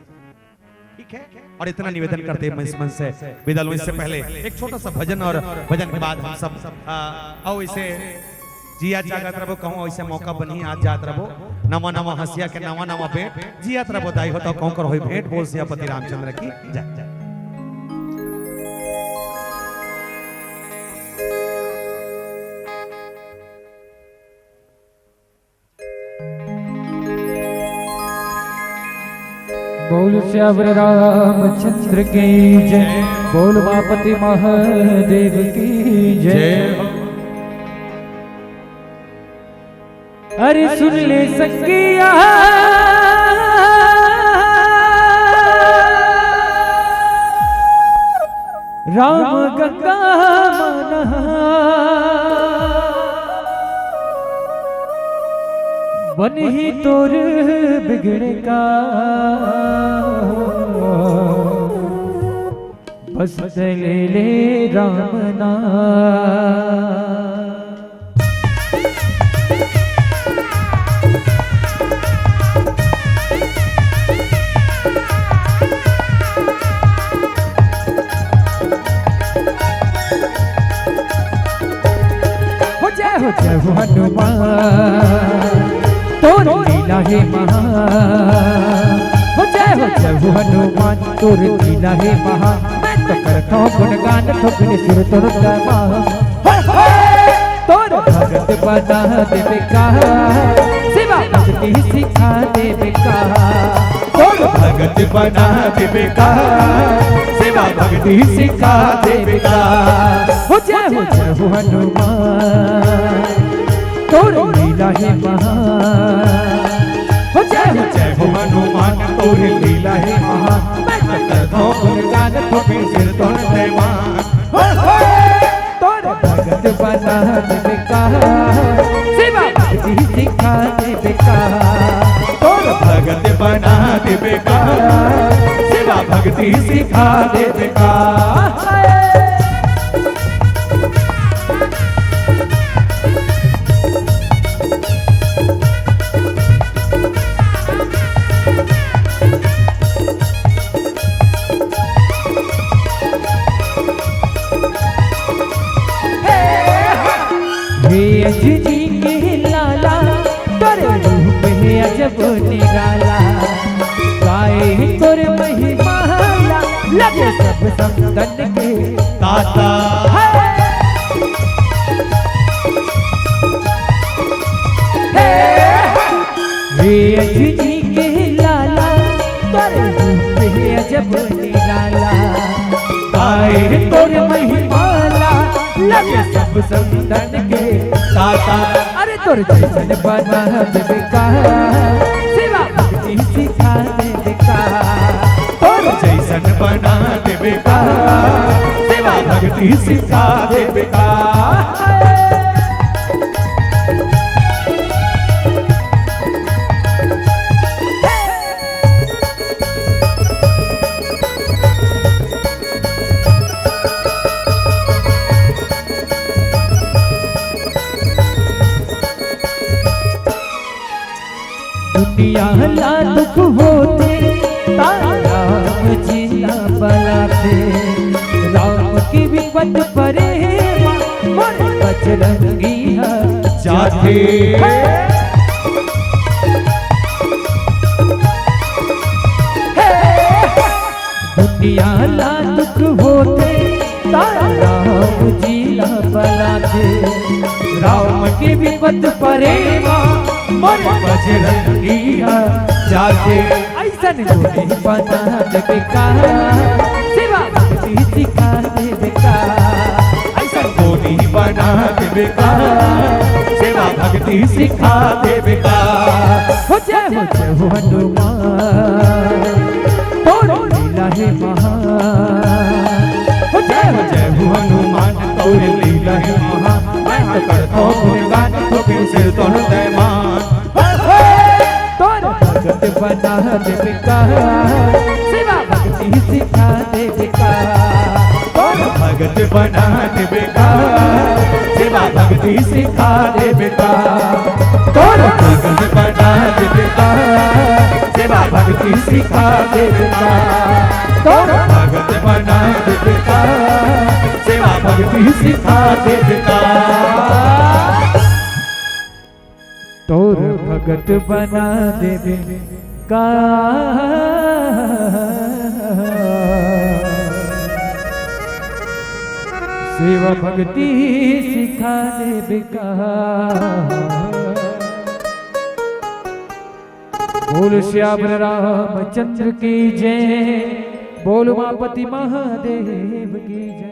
ठीक है, और इतना निवेदन करते हैं इस मंच से विदा लो। इससे पहले एक छोटा सा भजन और भजन के बाद हम सब आओ इसे जिया जागत रहो कहूँ ऐसे मौका बनी आज जात रहो नवा नवा हंसिया के नवा नवा भेंट जियात रहो दाई होता कहूँ कर हो भेंट बोल सियापति रामचंद्र की जय। बोल श्यावर रामचंद्र की जय, बोल मापति महादेव की जय। अरे सुन ले सखिया राम गंगा बन ही तोर बिगड़े का बस ले ले राम नाम। जय हो हनुमान तोर लीला है महान हो जय हो हनुमान तोर लीला है महान मैं तो करता हूँ गुणगान ठोकने सिर तोड़ दबा तोर भगत बना देवे का सेवा भक्ति सिखा देवे का तोर भगत बना देवे का सेवा भक्ति सिखा देवे का हो हनुमान तोर लीला है महान हो जय हो हनुमान तोर लीला है महान मैं करता हूँ गुणगान ठोके सिर तोड़ देवान तोर भगत बना देवे का सेवा भक्ति सिखा देवे का तोर भगत बना देवे का सेवा भक्ति सिखा देवे का अजनी के लाला तोरे रूप है अजब निराला गाए तोरे महिमा लगे सब संतन के ताता हे अजनी के लाला तोरे रूप है अजब निराला गाए तोरे महिमा लगे सब संतन के ताता अरे तोर जैसन बना देवे का सेवा भक्ति सिखा देवे का तोर जैसन बना देवे का सेवा भक्ति सिखा देवे का दुनिया ला दुख होते राम जिला बलाते राम की विपत परे मन बजरंगी जाते दुनिया ला दुख होते राम जिला बलाते राम की विपत परे मन बजरंगी जाते ऐसन गोरी बना देवे का सेवा भक्ति सिखा देवे का ऐसा गोरी बना देवे का सेवा भक्ति सिखा देवे का हो हनुमान तोर लीला है महान हो जय हो हनुमान तोर लीला है महान मैं करता हूँ गुणगान ठोके सिर तोड़ देवान तोर भगत बना देवे का सेवा भक्ति सिखा देवे का तोर भगत बना देवे का सेवा भक्ति सिखा देवे का तोर भगत बना देवे का सेवा भक्ति सिखा देवे का तोर भगत बना देवे का सेवा भक्ति सिखा देवे का तोर भगत बना देवे का सेवा भक्ति सिखा देवे का बोल श्याम रामचंद्र की जय बोल उमापति महादेव की जय।